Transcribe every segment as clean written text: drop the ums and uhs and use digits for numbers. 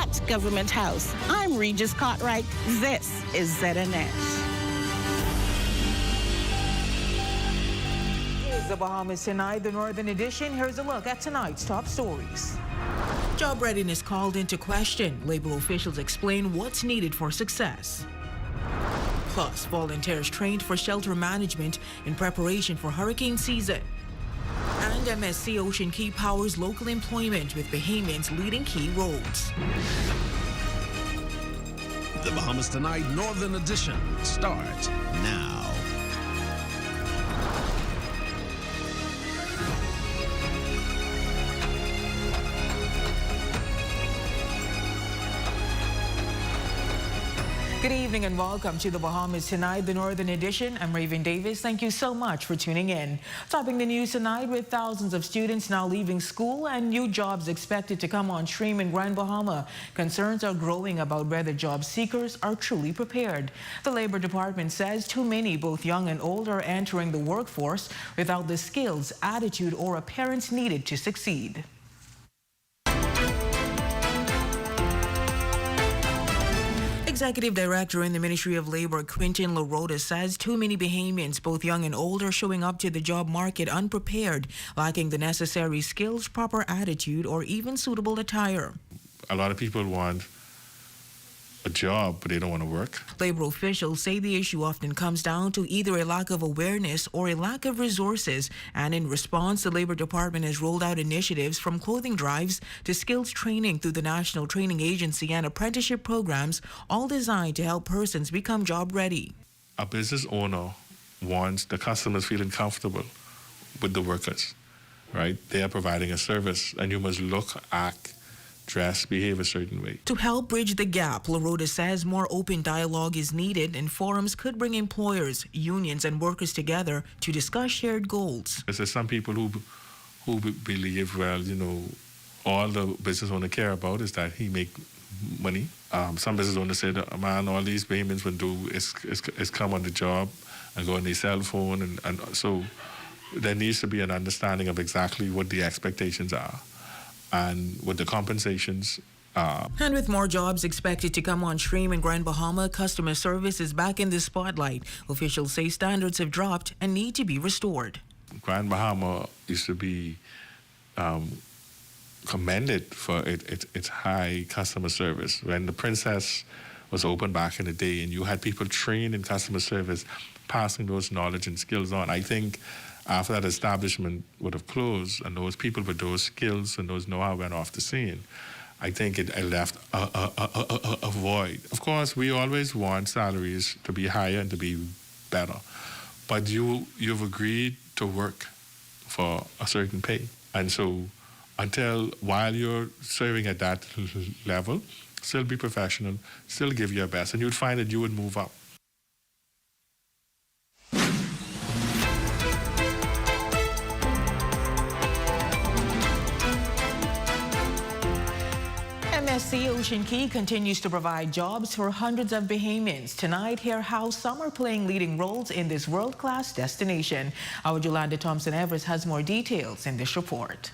at Government House. I'm Regis Cartwright. This is ZNS. The Bahamas tonight, the Northern Edition. Here's a look at tonight's top stories. Job readiness called into question. Labor officials explain what's needed for success. Plus, volunteers trained for shelter management in preparation for hurricane season. And MSC Ocean Key powers local employment with Bahamians leading key roles. The Bahamas Tonight Northern Edition starts now. Good evening and welcome to the Bahamas Tonight, the Northern Edition. I'm Raven Davis. Thank you so much for tuning in. Topping the news tonight with thousands of students now leaving school and new jobs expected to come on stream in Grand Bahama. Concerns are growing about whether job seekers are truly prepared. The Labor Department says too many, both young and old, are entering the workforce without the skills, attitude, or appearance needed to succeed. Executive Director in the Ministry of Labor, Quintin LaRota, says too many Bahamians, both young and old, are showing up to the job market unprepared, lacking the necessary skills, proper attitude, or even suitable attire. A lot of people want a job, but they don't want to work. Labor officials say the issue often comes down to either a lack of awareness or a lack of resources. And in response, the Labor Department has rolled out initiatives from clothing drives to skills training through the National Training Agency and apprenticeship programs, all designed to help persons become job ready. A business owner wants the customers feeling comfortable with the workers, right? They are providing a service, and you must look, act, dress, behave a certain way. To help bridge the gap, LaRota says more open dialogue is needed and forums could bring employers, unions, and workers together to discuss shared goals. There's some people who believe, well, you know, all the business owner care about is that he make money. Some business owners say, man, all these payments would do is come on the job and go on their cell phone. And so there needs to be an understanding of exactly what the expectations are and what the compensations are. And with more jobs expected to come on stream in Grand Bahama, customer service is back in the spotlight. Officials say standards have dropped and need to be restored. Grand Bahama used to be commended for its high customer service. When the Princess was open back in the day and you had people trained in customer service, passing those knowledge and skills on, I think after that establishment would have closed and those people with those skills and those know-how went off the scene, I think it left a void. Of course, we always want salaries to be higher and to be better, but you've agreed to work for a certain pay. And so while you're serving at that level, still be professional, still give your best, and you'd find that you would move up. MSC Ocean Key continues to provide jobs for hundreds of Bahamians. Tonight, hear how some are playing leading roles in this world-class destination. Our Yolanda Thompson-Evers has more details in this report.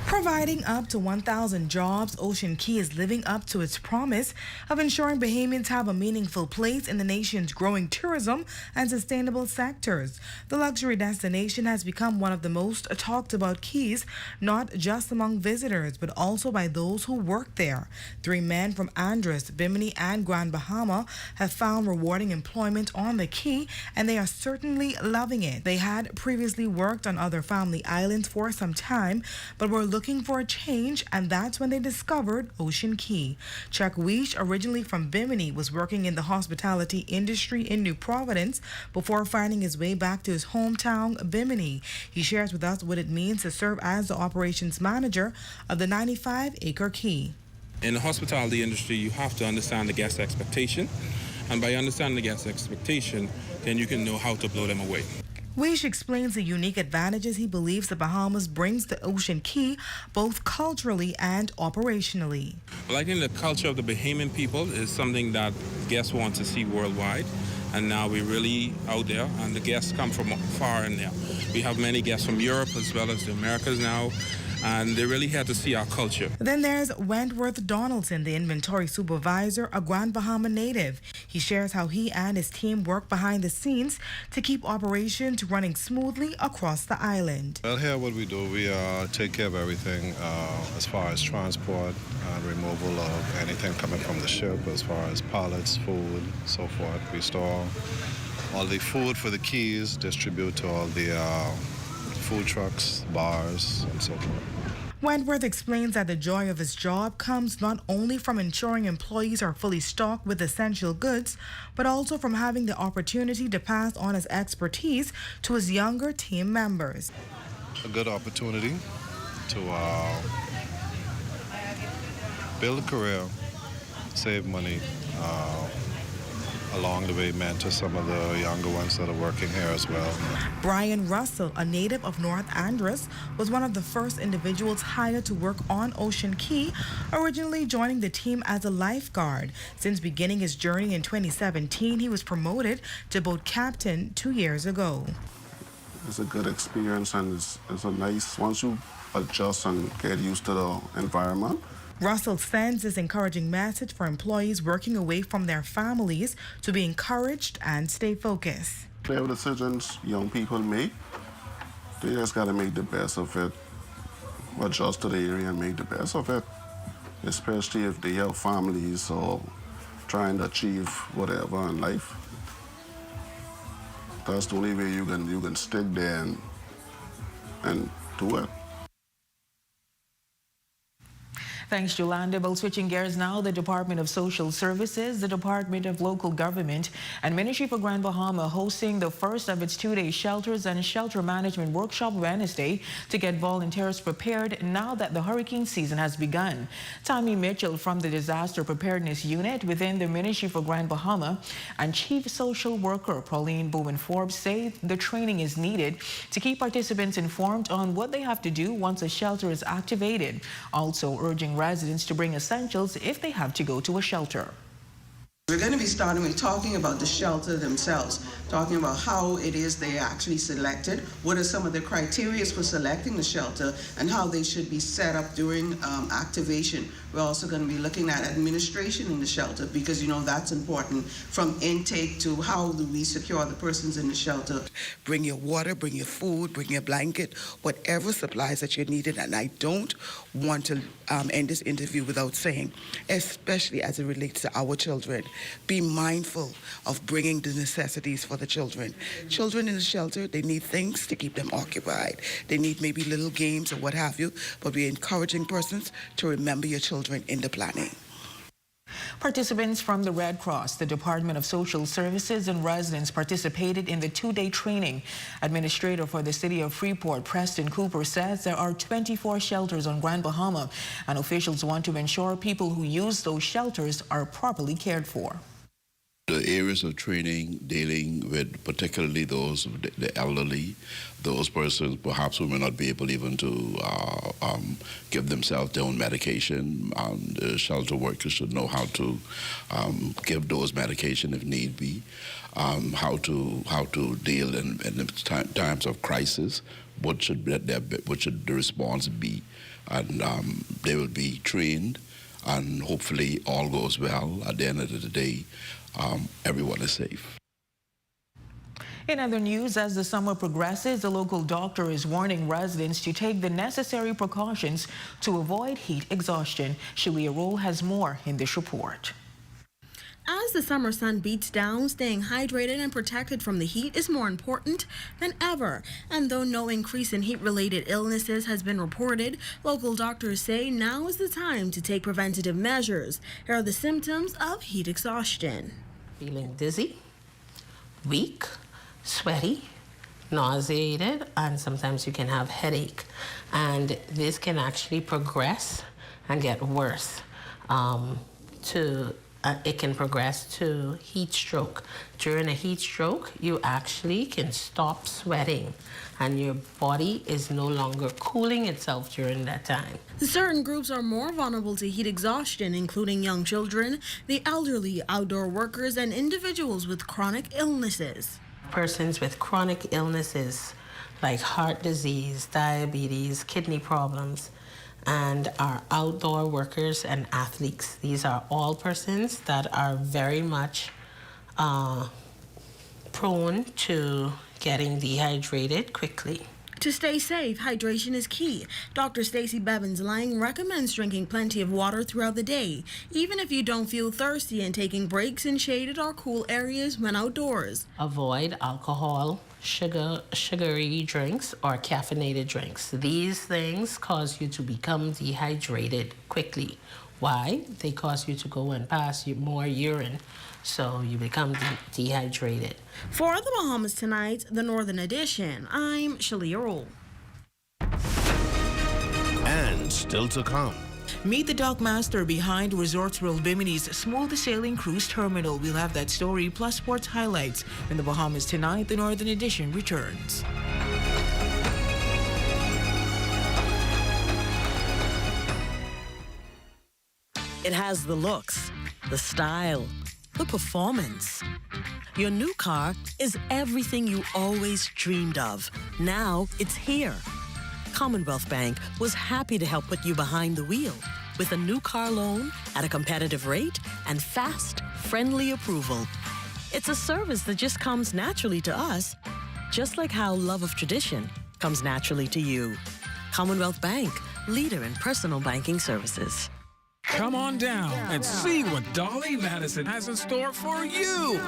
Providing up to 1,000 jobs, Ocean Key is living up to its promise of ensuring Bahamians have a meaningful place in the nation's growing tourism and sustainable sectors. The luxury destination has become one of the most talked about keys, not just among visitors, but also by those who work there. 3 men from Andros, Bimini, and Grand Bahama have found rewarding employment on the Key, and they are certainly loving it. They had previously worked on other family islands for some time, but were looking for a change, and that's when they discovered Ocean Key. Chuck Weish, originally from Bimini, was working in the hospitality industry in New Providence before finding his way back to his hometown, Bimini. He shares with us what it means to serve as the operations manager of the 95-acre Key. In the hospitality industry, you have to understand the guest expectation, and by understanding the guest expectation, then you can know how to blow them away. Weish explains the unique advantages he believes the Bahamas brings to Ocean Key, both culturally and operationally. Well, I think the culture of the Bahamian people is something that guests want to see worldwide, and now we're really out there, and the guests come from far and near. We have many guests from Europe as well as the Americas now, and they're really here to see our culture. Then there's Wentworth Donaldson, the inventory supervisor, a Grand Bahama native. He shares how he and his team work behind the scenes to keep operations running smoothly across the island. Well, here what we do, we take care of everything as far as transport and removal of anything coming from the ship, as far as pallets, food, so forth. We store all the food for the keys, distribute to all the food trucks, bars, and so forth. Wentworth explains that the joy of his job comes not only from ensuring employees are fully stocked with essential goods, but also from having the opportunity to pass on his expertise to his younger team members. A good opportunity to build a career, save money, along the way mentor some of the younger ones that are working here as well. Brian Russell, a native of North Andros, was one of the first individuals hired to work on Ocean Key, originally joining the team as a lifeguard. Since beginning his journey in 2017, he was promoted to boat captain 2 years ago. It's a good experience, and it's a nice, once you adjust and get used to the environment. Russell sends this encouraging message for employees working away from their families to be encouraged and stay focused. Whatever decisions young people make, they just got to make the best of it, adjust to the area and make the best of it, especially if they have families or trying to achieve whatever in life. That's the only way you can stick there and do it. Thanks, Yolanda. Well, switching gears now, the Department of Social Services, the Department of Local Government, and Ministry for Grand Bahama hosting the first of its two-day shelters and shelter management workshop Wednesday to get volunteers prepared now that the hurricane season has begun. Tommy Mitchell from the Disaster Preparedness Unit within the Ministry for Grand Bahama and Chief Social Worker Pauline Bowen-Forbes say the training is needed to keep participants informed on what they have to do once a shelter is activated, also urging residents to bring essentials if they have to go to a shelter. We're going to be starting with talking about the shelter themselves, talking about how it is they are actually selected, what are some of the criteria for selecting the shelter, and how they should be set up during activation. We're also going to be looking at administration in the shelter because, you know, that's important, from intake to how do we secure the persons in the shelter. Bring your water, bring your food, bring your blanket, whatever supplies that you're needed. And I don't want to end this interview without saying, especially as it relates to our children, be mindful of bringing the necessities for the children. Children in the shelter, they need things to keep them occupied. They need maybe little games or what have you, but we're encouraging persons to remember your children in the planning. Participants from the Red Cross, the Department of Social Services, and residents participated in the two-day training. Administrator for the City of Freeport, Preston Cooper, says there are 24 shelters on Grand Bahama, and officials want to ensure people who use those shelters are properly cared for. The areas of training dealing with particularly those of the elderly, those persons perhaps who may not be able even to give themselves their own medication. The shelter workers should know how to give those medication if need be, how to deal in times of crisis, what should the response be, and they will be trained, and hopefully all goes well. At the end of the day, everyone is safe. In other news, as the summer progresses, the local doctor is warning residents to take the necessary precautions to avoid heat exhaustion. Shalia Roll has more in this report. As the summer sun beats down, staying hydrated and protected from the heat is more important than ever. And though no increase in heat-related illnesses has been reported, local doctors say now is the time to take preventative measures. Here are the symptoms of heat exhaustion. Feeling dizzy, weak, sweaty, nauseated, and sometimes you can have headache. And this can actually progress and get worse it can progress to heat stroke. During a heat stroke, you actually can stop sweating and your body is no longer cooling itself during that time. Certain groups are more vulnerable to heat exhaustion, including young children, the elderly, outdoor workers, and individuals with chronic illnesses. Persons with chronic illnesses like heart disease, diabetes, kidney problems, and our outdoor workers and athletes. These are all persons that are very much prone to getting dehydrated quickly. To stay safe, hydration is key. Dr. Stacy Bevins-Lang recommends drinking plenty of water throughout the day, even if you don't feel thirsty, and taking breaks in shaded or cool areas when outdoors. Avoid alcohol, sugary drinks, or caffeinated drinks. These things cause you to become dehydrated quickly. Why? They cause you to go and pass more urine, so you become dehydrated. For the Bahamas Tonight, the Northern Edition, I'm Shalia Roll. And still to come. Meet the dockmaster behind Resorts World Bimini's smooth sailing cruise terminal. We'll have that story plus sports highlights when the Bahamas Tonight, the Northern Edition returns. It has the looks, the style, the performance. Your new car is everything you always dreamed of. Now it's here. Commonwealth Bank was happy to help put you behind the wheel with a new car loan at a competitive rate and fast, friendly approval. It's a service that just comes naturally to us, just like how love of tradition comes naturally to you. Commonwealth Bank, leader in personal banking services. Come on down and see what Dolly Madison has in store for you.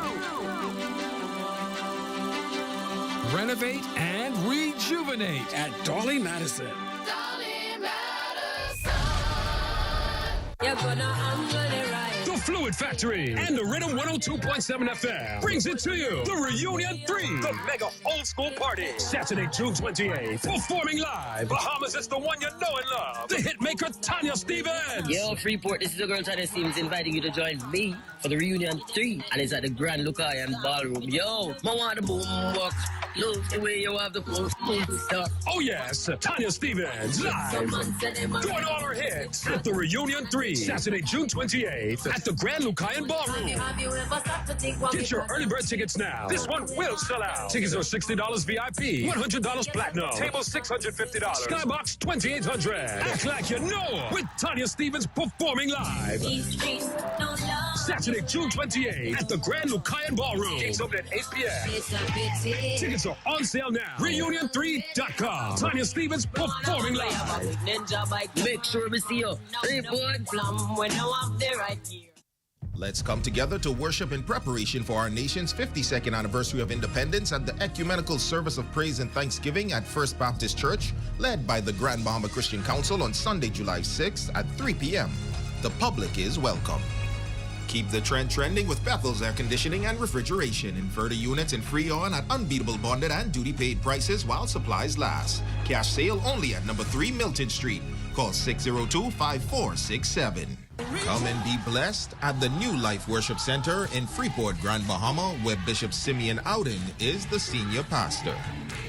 Renovate and rejuvenate at Dolly Madison. Dolly Madison. You're gonna handle it right. The Fluid Factory and the Rhythm 102.7 FM brings it to you. The Reunion 3, the mega old school party. Saturday, June 28th. Performing live. Bahamas is the one you know and love. The hitmaker Tanya Stevens. Yo, Freeport, this is the girl Tanya Stevens inviting you to join me for the Reunion 3. And it's at the Grand Lucayan Ballroom. Yo, I want the boom box. Love the way you have the boom stuff. Oh yes, Tanya Stevens live. Doing all her hits at the Reunion 3. Saturday, June 28th at the Grand Lucayan Ballroom. Get your early bird tickets now. This one will sell out. Tickets are $60 VIP, $100 platinum, table $650, skybox $2,800. Act like you know with Tanya Stevens performing live. Saturday, June 28th at the Grand Lucayan Ballroom. Gates open at 8 p.m. Tickets are on sale now. Reunion3.com. Tanya Stevens performing live. Make sure we see you. Let's come together to worship in preparation for our nation's 52nd anniversary of independence at the Ecumenical Service of Praise and Thanksgiving at First Baptist Church, led by the Grand Bahama Christian Council on Sunday, July 6th at 3 p.m. The public is welcome. Keep the trend trending with Bethel's Air Conditioning and Refrigeration. Inverter units in Freon at unbeatable bonded and duty-paid prices while supplies last. Cash sale only at number 3 Milton Street. Call 602-5467. Come and be blessed at the New Life Worship Center in Freeport, Grand Bahama, where Bishop Simeon Ouden is the senior pastor.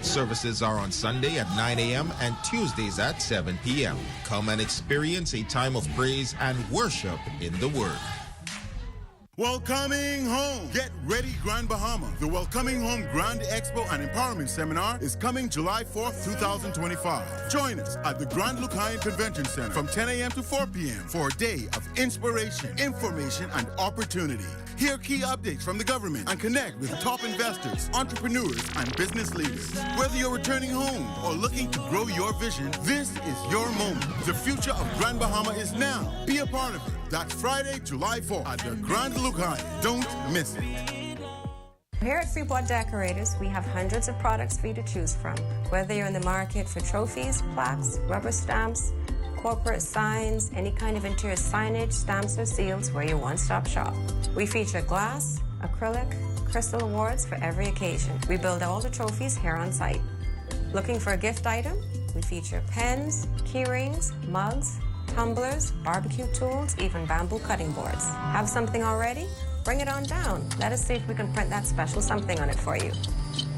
Services are on Sunday at 9 a.m. and Tuesdays at 7 p.m. Come and experience a time of praise and worship in the Word. Welcoming Home. Get ready, Grand Bahama. The Welcoming Home Grand Expo and Empowerment Seminar is coming July 4th, 2025. Join us at the Grand Lucayan Convention Center from 10 a.m. to 4 p.m. for a day of inspiration, information, and opportunity. Hear key updates from the government and connect with top investors, entrepreneurs, and business leaders. Whether you're returning home or looking to grow your vision, this is your moment. The future of Grand Bahama is now. Be a part of it. That's Friday, July 4th at the Grand Lucayan. Don't miss it. Here at Freeport Decorators, we have hundreds of products for you to choose from. Whether you're in the market for trophies, plaques, rubber stamps, corporate signs, any kind of interior signage, stamps, or seals, we're your one-stop shop. We feature glass, acrylic, crystal awards for every occasion. We build all the trophies here on site. Looking for a gift item? We feature pens, key rings, mugs, tumblers, barbecue tools, even bamboo cutting boards. Have something already? Bring it on down. Let us see if we can print that special something on it for you.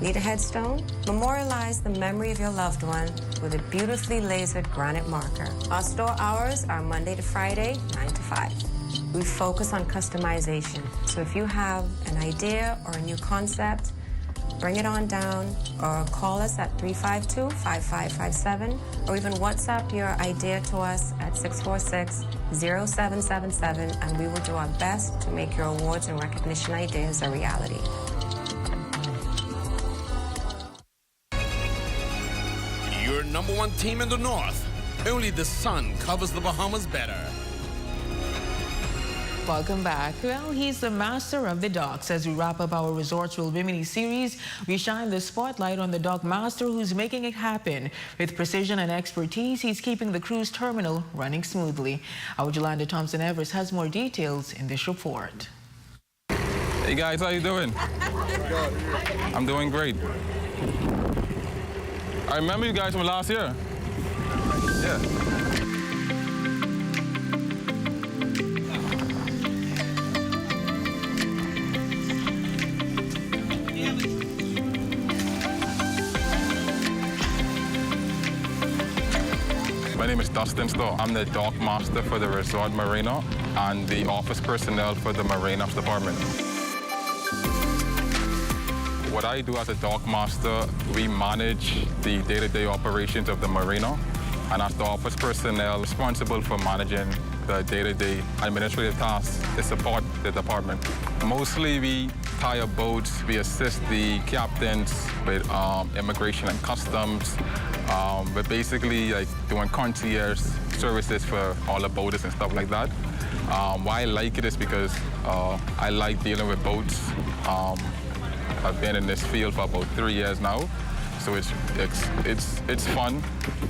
Need a headstone? Memorialize the memory of your loved one with a beautifully lasered granite marker. Our store hours are Monday to Friday, 9 to 5. We focus on customization. So if you have an idea or a new concept, bring it on down, or call us at 352-5557, or even WhatsApp your idea to us at 646-0777, and we will do our best to make your awards and recognition ideas a reality. Your number one team in the North. Only the sun covers the Bahamas better. Welcome back. Well, he's the master of the docks. As we wrap up our Resorts Will Bimini series, we shine the spotlight on the dock master who's making it happen. With precision and expertise, he's keeping the cruise terminal running smoothly. Our Jolanda Thompson-Evers has more details in this report. Hey guys, how you doing? I'm doing great. I remember you guys from last year. Yeah. My name is Dustin Stowe. I'm the dock master for the Resort Marina and the office personnel for the Marine Ops Department. What I do as a dock master, we manage the day-to-day operations of the marina, and as the office personnel responsible for managing the day-to-day administrative tasks to support the department. Mostly we tie up boats, we assist the captains with immigration and customs, but basically like doing concierge services for all the boaters and stuff like that. Why I like it is because I like dealing with boats. I've been in this field for about 3 years now, so it's fun.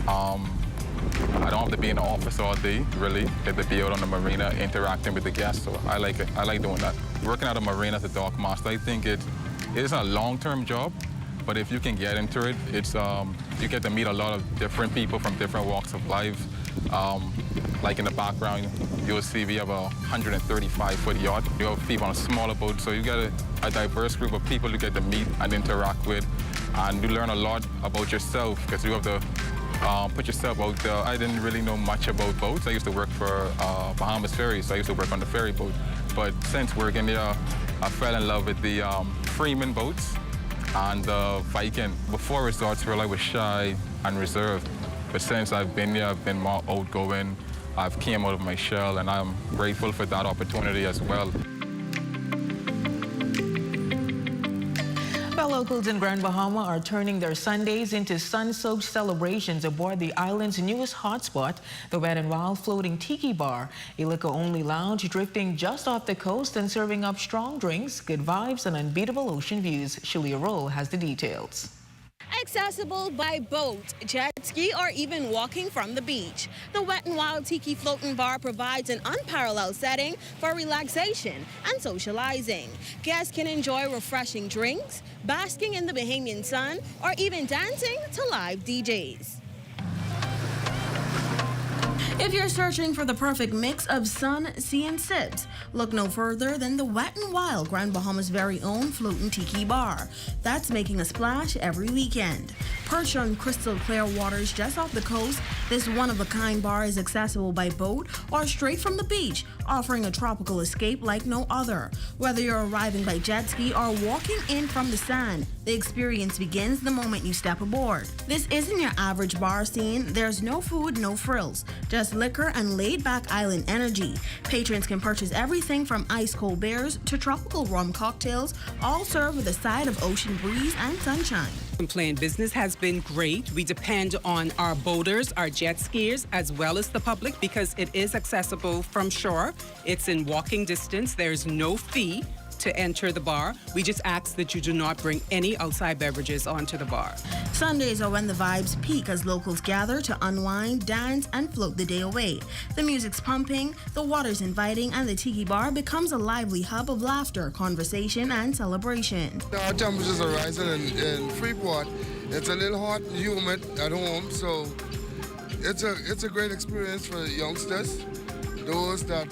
I don't have to be in the office all day, really. Get to be out on the marina interacting with the guests, so I like it. I like doing that. Working at a marina as a dock master, I think it is a long-term job, but if you can get into it, it's you get to meet a lot of different people from different walks of life. Like in the background, you'll see we have a 135-foot yacht. You have people on a smaller boat, so you get a diverse group of people you get to meet and interact with, and you learn a lot about yourself because you have to put yourself out there. I didn't really know much about boats. I used to work for Bahamas Ferry, so I used to work on the ferry boat. But since working there, I fell in love with the Freeman boats and the Viking. Before Resorts World, I was shy and reserved. But since I've been here, I've been more outgoing. I've came out of my shell, and I'm grateful for that opportunity as well. Well, locals in Grand Bahama are turning their Sundays into sun-soaked celebrations aboard the island's newest hotspot, the Wet n Wild Floating Tiki Bar, a liquor-only lounge drifting just off the coast and serving up strong drinks, good vibes, and unbeatable ocean views. Shalia Roll has the details. Accessible by boat, jet ski, or even walking from the beach. The Wet n Wild Tiki Floating Bar provides an unparalleled setting for relaxation and socializing. Guests can enjoy refreshing drinks, basking in the Bahamian sun, or even dancing to live DJs. If you're searching for the perfect mix of sun, sea, and sips, look no further than the Wet n Wild Grand Bahama's very own Floating Tiki Bar. That's making a splash every weekend. Perched on crystal clear waters just off the coast, this one-of-a-kind bar is accessible by boat or straight from the beach, offering a tropical escape like no other. Whether you're arriving by jet ski or walking in from the sand, the experience begins the moment you step aboard. This isn't your average bar scene. There's no food, no frills, just liquor and laid-back island energy. Patrons can purchase everything from ice-cold beers to tropical rum cocktails, all served with a side of ocean breeze and sunshine. Playing business has been great. We depend on our boaters, our jet skiers, as well as the public because it is accessible from shore. It's in walking distance. There's no fee to enter the bar. We just ask that you do not bring any outside beverages onto the bar. Sundays are when the vibes peak as locals gather to unwind, dance, and float the day away. The music's pumping, the water's inviting, and the tiki bar becomes a lively hub of laughter, conversation, and celebration. Our temperatures are rising in Freeport. It's a little hot and humid at home, so it's a great experience for youngsters, those that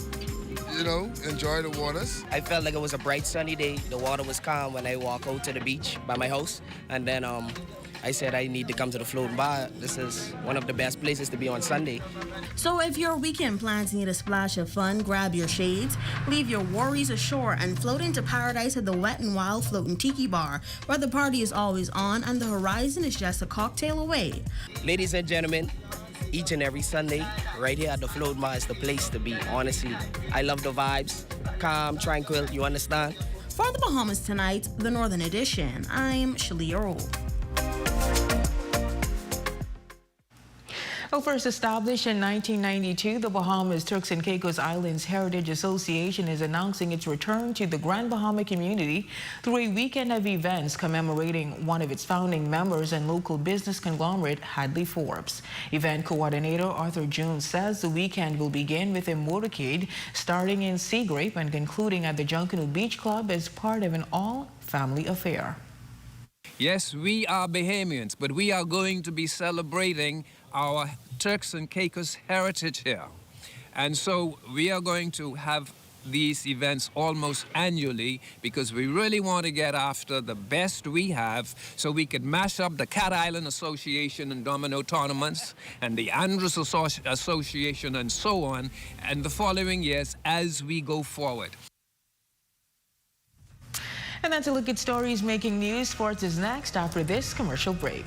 enjoy the waters. I felt like it was a bright sunny day. The water was calm when I walk out to the beach by my house, and then I said I need to come to the Floating Bar. This is one of the best places to be on Sunday. So if your weekend plans need a splash of fun, grab your shades, leave your worries ashore, and float into paradise at the Wet and Wild Floating Tiki Bar, where the party is always on and the horizon is just a cocktail away. Ladies and gentlemen, each and every Sunday, right here at the Floating Bar is the place to be, honestly. I love the vibes, calm, tranquil, you understand? For the Bahamas Tonight, the Northern Edition, I'm Shalia Rowe. Well, first established in 1992, the Bahamas Turks and Caicos Islands Heritage Association is announcing its return to the Grand Bahama community through a weekend of events commemorating one of its founding members and local business conglomerate, Hadley Forbes. Event coordinator Arthur Jones says the weekend will begin with a motorcade starting in Sea Grape and concluding at the Junkanoo Beach Club as part of an all-family affair. Yes, we are Bahamians, but we are going to be celebrating our Turks and Caicos heritage here. And so we are going to have these events almost annually because we really want to get after the best we have so we could mash up the Cat Island Association and Domino tournaments and the Andros Association and so on, and the following years as we go forward. And that's a look at stories making news. Sports is next after this commercial break.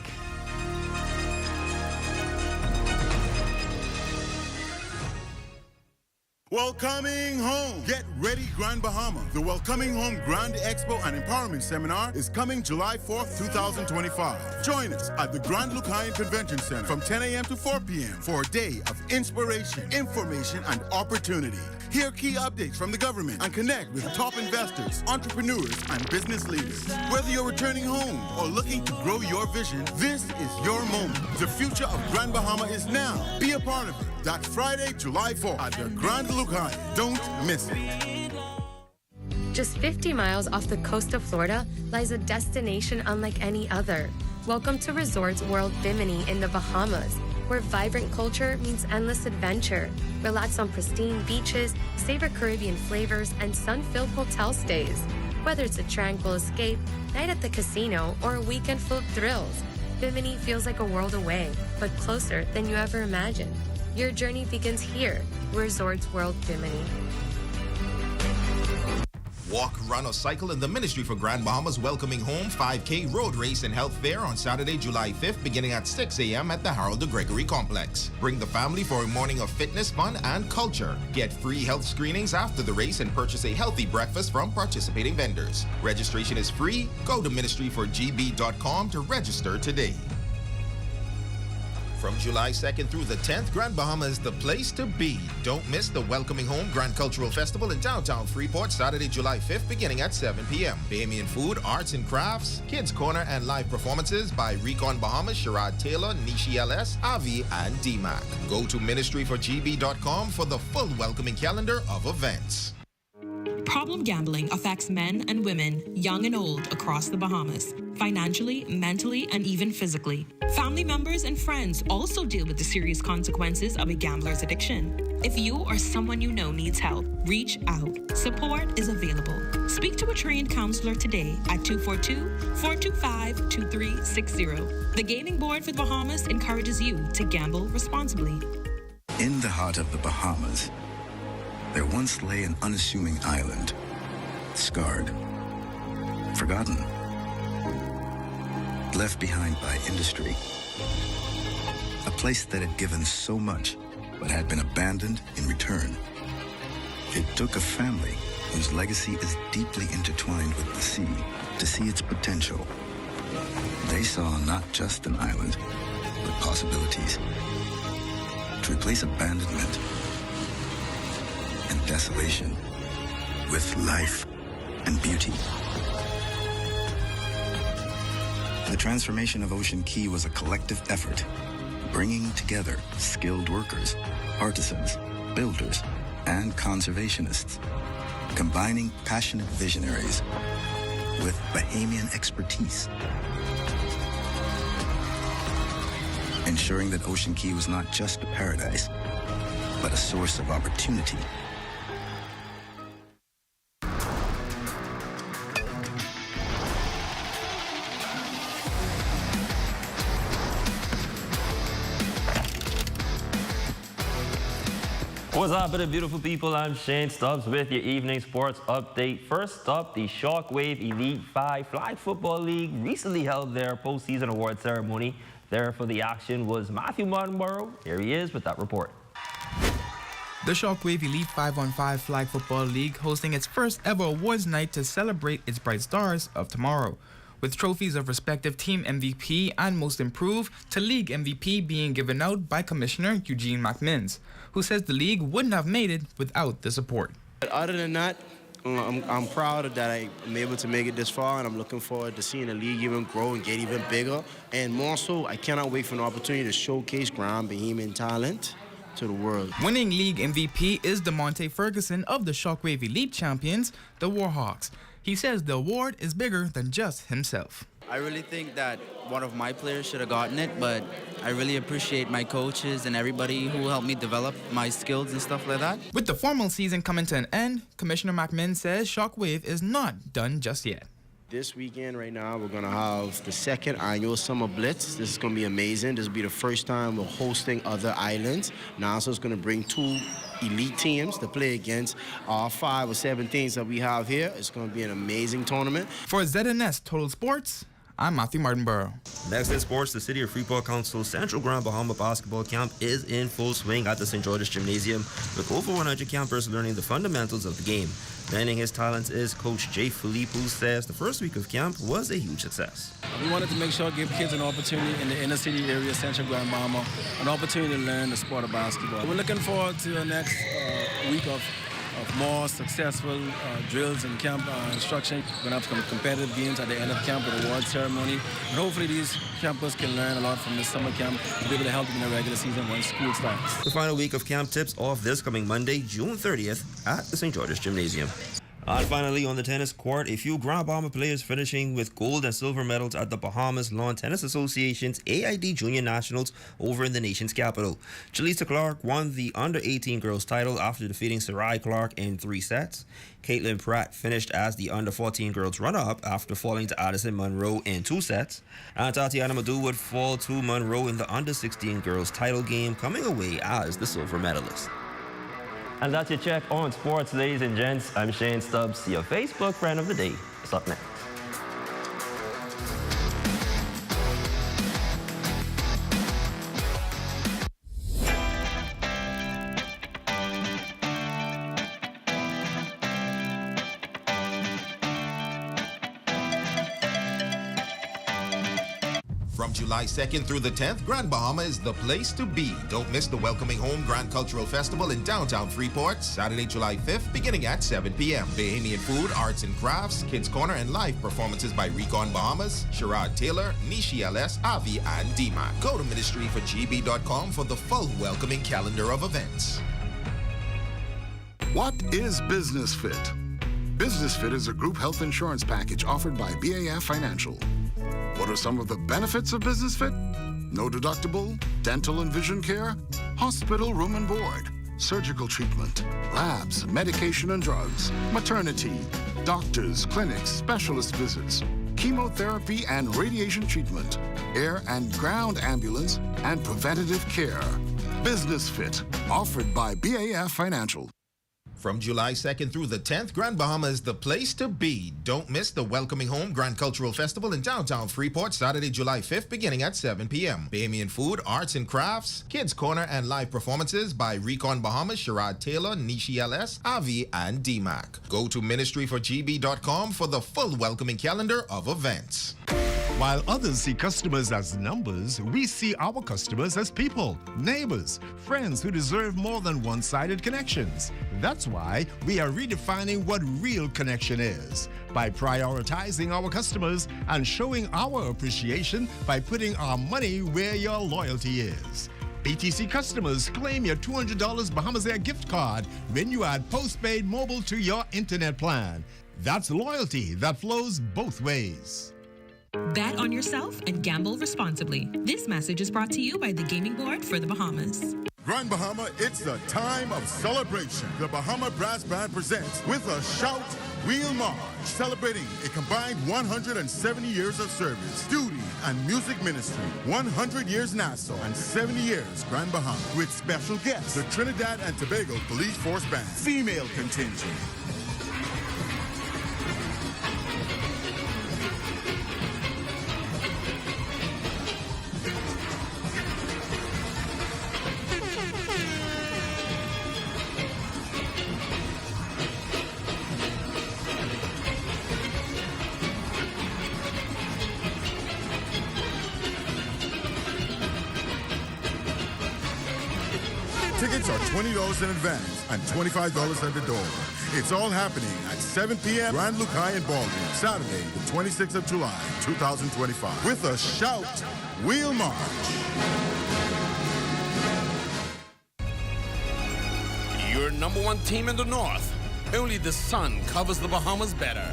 Welcoming Home. Get ready, Grand Bahama. The Welcoming Home Grand Expo and Empowerment Seminar is coming July 4th, 2025. Join us at the Grand Lucayan Convention Center from 10 a.m. to 4 p.m. for a day of inspiration, information, and opportunity. Hear key updates from the government and connect with top investors, entrepreneurs, and business leaders. Whether you're returning home or looking to grow your vision, this is your moment. The future of Grand Bahama is now. Be a part of it. That's Friday, July 4th at the Grand Lucayan. Don't miss it. Just 50 miles off the coast of Florida lies a destination unlike any other. Welcome to Resorts World Bimini in the Bahamas, where vibrant culture means endless adventure. Relax on pristine beaches, savor Caribbean flavors, and sun-filled hotel stays. Whether it's a tranquil escape, night at the casino, or a weekend full of thrills, Bimini feels like a world away, but closer than you ever imagined. Your journey begins here, Resorts World Bimini. Walk, run, or cycle in the Ministry for Grand Bahama's Welcoming Home 5K Road Race and Health Fair on Saturday, July 5th, beginning at 6 a.m. at the Harold de Gregory Complex. Bring the family for a morning of fitness, fun, and culture. Get free health screenings after the race and purchase a healthy breakfast from participating vendors. Registration is free. Go to ministryforgb.com to register today. From July 2nd through the 10th, Grand Bahama is the place to be. Don't miss the Welcoming Home Grand Cultural Festival in downtown Freeport, Saturday, July 5th, beginning at 7 p.m. Bahamian food, arts and crafts, kids' corner, and live performances by Recon Bahamas, Sherrod Taylor, Nishi LS, Avi, and DMAC. Go to ministryforgb.com for the full welcoming calendar of events. Problem gambling affects men and women, young and old, across the Bahamas, financially, mentally, and even physically. Family members and friends also deal with the serious consequences of a gambler's addiction. If you or someone you know needs help, reach out. Support is available. Speak to a trained counselor today at 242-425-2360. The Gaming Board for the Bahamas encourages you to gamble responsibly. In the heart of the Bahamas, there once lay an unassuming island, scarred, forgotten, left behind by industry. A place that had given so much, but had been abandoned in return. It took a family whose legacy is deeply intertwined with the sea to see its potential. They saw not just an island, but possibilities. To replace abandonment and desolation with life and beauty. The transformation of Ocean Key was a collective effort, bringing together skilled workers, artisans, builders, and conservationists, combining passionate visionaries with Bahamian expertise, ensuring that Ocean Key was not just a paradise, but a source of opportunity. What's up, beautiful people? I'm Shane Stubbs with your evening sports update. First up, the Shockwave Elite 5 Flag Football League recently held their postseason award ceremony. There for the action was Matthew Martinborough. Here he is with that report. The Shockwave Elite 5-on-5 Flag Football League hosting its first ever awards night to celebrate its bright stars of tomorrow, with trophies of respective team MVP and most improved to league MVP being given out by Commissioner Eugene McMins, who says the league wouldn't have made it without the support. Other than that, I'm proud that I'm able to make it this far, and I'm looking forward to seeing the league even grow and get even bigger. And more so, I cannot wait for an opportunity to showcase Grand Bahamian talent to the world. Winning league MVP is DeMonte Ferguson of the Shockwave Elite champions, the Warhawks. He says the award is bigger than just himself. I really think that one of my players should have gotten it, but I really appreciate my coaches and everybody who helped me develop my skills and stuff like that. With the formal season coming to an end, Commissioner McMinn says Shockwave is not done just yet. This weekend right now, we're going to have the second annual Summer Blitz. This is going to be amazing. This will be the first time we're hosting other islands. NASA's going to bring 2 elite teams to play against our 5 or 7 teams that we have here. It's going to be an amazing tournament. For ZNS Total Sports, I'm Matthew Martinborough. Next in sports, the City of Freeport Council's Central Grand Bahama Basketball Camp is in full swing at the St. George's Gymnasium, with over 100 campers learning the fundamentals of the game. Lending his talents is Coach Jay Philippe, who says the first week of camp was a huge success. We wanted to make sure to give kids an opportunity in the inner city area, Central Grand Bahama, an opportunity to learn the sport of basketball. We're looking forward to the next week of more successful drills and camp instruction. We're going to have some competitive games at the end of camp with award ceremony. And hopefully these campers can learn a lot from this summer camp to be able to help them in the regular season when school starts. The final week of camp tips off this coming Monday, June 30th at the St. George's Gymnasium. And finally, on the tennis court, a few Grand Bahama players finishing with gold and silver medals at the Bahamas Lawn Tennis Association's AID Junior Nationals over in the nation's capital. Jaleesa Clark won the under-18 girls title after defeating Sarai Clark in 3 sets. Caitlin Pratt finished as the under-14 girls runner-up after falling to Addison Monroe in 2 sets. And Tatiana Madu would fall to Monroe in the under-16 girls title game, coming away as the silver medalist. And that's your check on sports, ladies and gents. I'm Shane Stubbs, your Facebook friend of the day. What's up next? From July 2nd through the 10th, Grand Bahama is the place to be. Don't miss the Welcoming Home Grand Cultural Festival in downtown Freeport, Saturday, July 5th, beginning at 7 p.m. Bahamian food, arts and crafts, kids corner, and live performances by Recon Bahamas, Sherrod Taylor, Nishi LS, Avi, and DMAC. Go to ministryforgb.com for the full welcoming calendar of events. What is Business Fit? Business Fit is a group health insurance package offered by BAF Financial. What are some of the benefits of Business Fit? No deductible, dental and vision care, hospital room and board, surgical treatment, labs, medication and drugs, maternity, doctors, clinics, specialist visits, chemotherapy and radiation treatment, air and ground ambulance, and preventative care. Business Fit, offered by BAF Financial. From July 2nd through the 10th, Grand Bahama is the place to be. Don't miss the Welcoming Home Grand Cultural Festival in downtown Freeport, Saturday, July 5th, beginning at 7 p.m. Bahamian food, arts and crafts, kids corner, and live performances by Recon Bahamas, Sherrod Taylor, Nishi LS, Avi, and DMAC. Go to ministryforgb.com for the full welcoming calendar of events. While others see customers as numbers, we see our customers as people, neighbors, friends who deserve more than one-sided connections. That's why we are redefining what real connection is by prioritizing our customers and showing our appreciation by putting our money where your loyalty is. BTC customers, claim your $200 Bahamas Air gift card when you add postpaid mobile to your internet plan. That's loyalty that flows both ways. Bet on yourself and gamble responsibly. This message is brought to you by the Gaming Board for the Bahamas. Grand Bahama, it's the time of celebration. The Bahama Brass Band presents With a Shout, We'll March, celebrating a combined 170 years of service, duty, and music ministry. 100 years Nassau and 70 years Grand Bahama. With special guests, the Trinidad and Tobago Police Force Band, female contingent. Tickets are $20 in advance and $25 at the door. It's all happening at 7 p.m. Grand Lucayan Ballroom, Saturday, the 26th of July, 2025. With a shout, we'll march. Your number one team in the North. Only the sun covers the Bahamas better.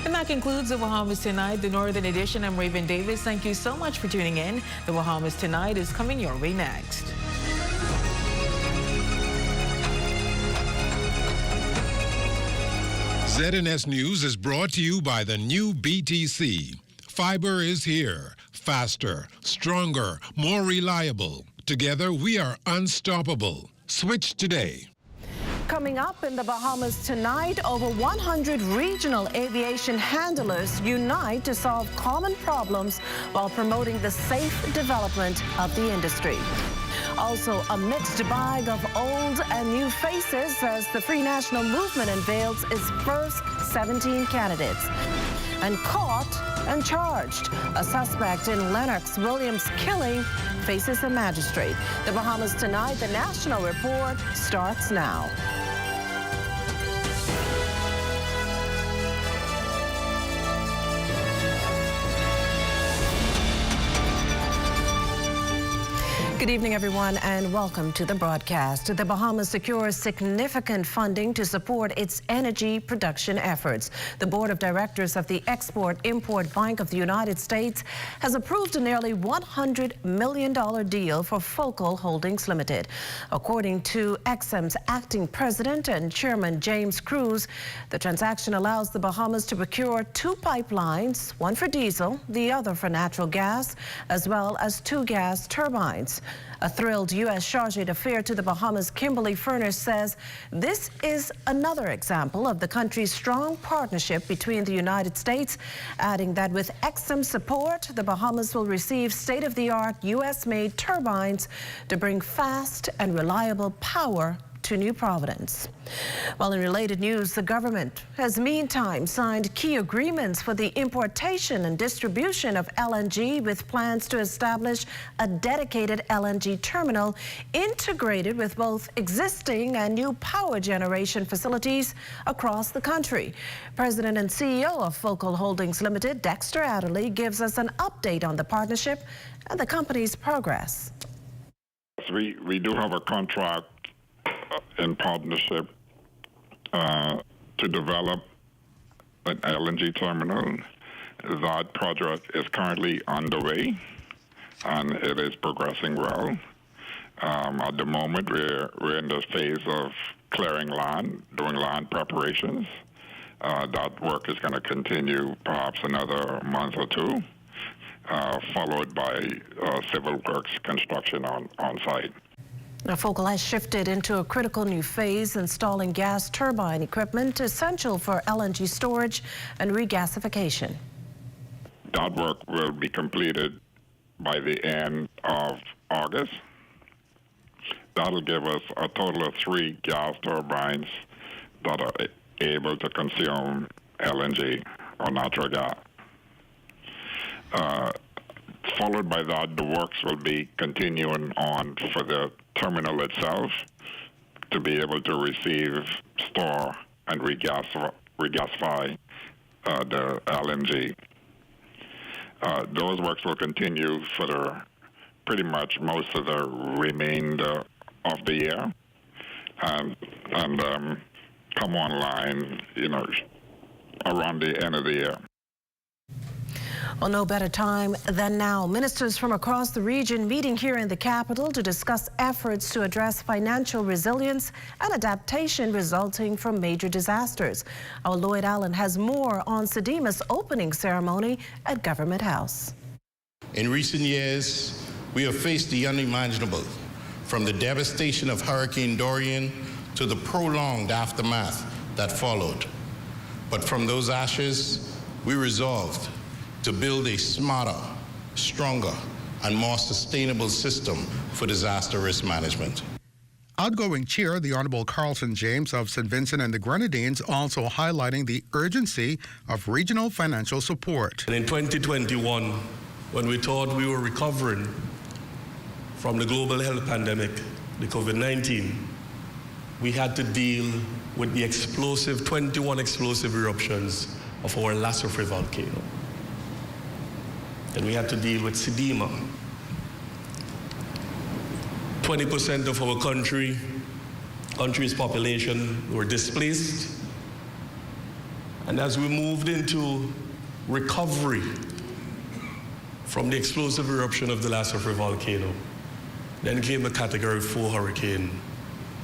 And that concludes the Bahamas Tonight, the Northern Edition. I'm Raven Davis. Thank you so much for tuning in. The Bahamas Tonight is coming your way next. ZNS News is brought to you by the new BTC. Fiber is here. Faster, stronger, more reliable. Together, we are unstoppable. Switch today. Coming up in the Bahamas tonight, over 100 regional aviation handlers unite to solve common problems while promoting the safe development of the industry. Also, a mixed bag of old and new faces as the Free National Movement unveils its first 17 candidates. And caught and charged, a suspect in Lennox Williams' killing faces a magistrate. The Bahamas Tonight, the National Report, starts now. Good evening, everyone, and welcome to the broadcast. The Bahamas secures significant funding to support its energy production efforts. The Board of Directors of the Export-Import Bank of the United States has approved a nearly $100 million deal for Focal Holdings Limited. According to EXIM's acting president and chairman, James Cruz, the transaction allows the Bahamas to procure 2 pipelines, one for diesel, the other for natural gas, as well as 2 gas turbines. A thrilled U.S. charge d'affaires to the Bahamas, Kimberly Furness, says this is another example of the country's strong partnership between the United States, adding that with EXIM support, the Bahamas will receive state-of-the-art U.S.-made turbines to bring fast and reliable power to New Providence. Well, in related news, the government has meantime signed key agreements for the importation and distribution of LNG, with plans to establish a dedicated LNG terminal integrated with both existing and new power generation facilities across the country. President and CEO of Focal Holdings Limited, Dexter Adderley, gives us an update on the partnership and the company's progress. We do have a contract in partnership to develop an LNG terminal. That project is currently underway and it is progressing well. At the moment, we're in the phase of clearing land, doing land preparations. That work is going to continue perhaps another month or 2, followed by civil works construction on site. Now, Focal has shifted into a critical new phase, installing gas turbine equipment essential for LNG storage and regasification. That work will be completed by the end of August. That'll give us a total of 3 gas turbines that are able to consume LNG or natural gas. Followed by that, the works will be continuing on for the terminal itself to be able to receive, store, and regasify the LNG. Those works will continue for pretty much most of the remainder of the year, and come online, around the end of the year. Well, no better time than now. Ministers from across the region meeting here in the capital to discuss efforts to address financial resilience and adaptation resulting from major disasters. Our Lloyd Allen has more on SEDIMA's opening ceremony at Government House. In recent years, we have faced the unimaginable, from the devastation of Hurricane Dorian to the prolonged aftermath that followed. But from those ashes, we resolved to build a smarter, stronger, and more sustainable system for disaster risk management. Outgoing Chair, the Honorable Carlson James of St. Vincent and the Grenadines, also highlighting the urgency of regional financial support. And in 2021, when we thought we were recovering from the global health pandemic, the COVID-19, we had to deal with the 21 explosive eruptions of our Lassoufre volcano. And we had to deal with SEDIMA. 20% of our country's population were displaced. And as we moved into recovery from the explosive eruption of the Lassoufre volcano, then came a Category 4 hurricane,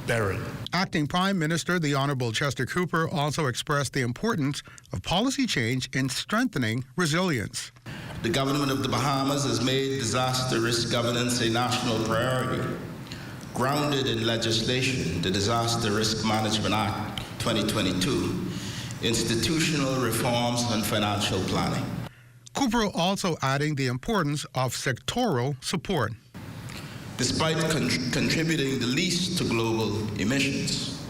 Beryl. Acting Prime Minister, the Honorable Chester Cooper, also expressed the importance of policy change in strengthening resilience. The government of the Bahamas has made disaster risk governance a national priority. Grounded in legislation, the Disaster Risk Management Act 2022, institutional reforms and financial planning. Cooper also adding the importance of sectoral support. Despite contributing the least to global emissions,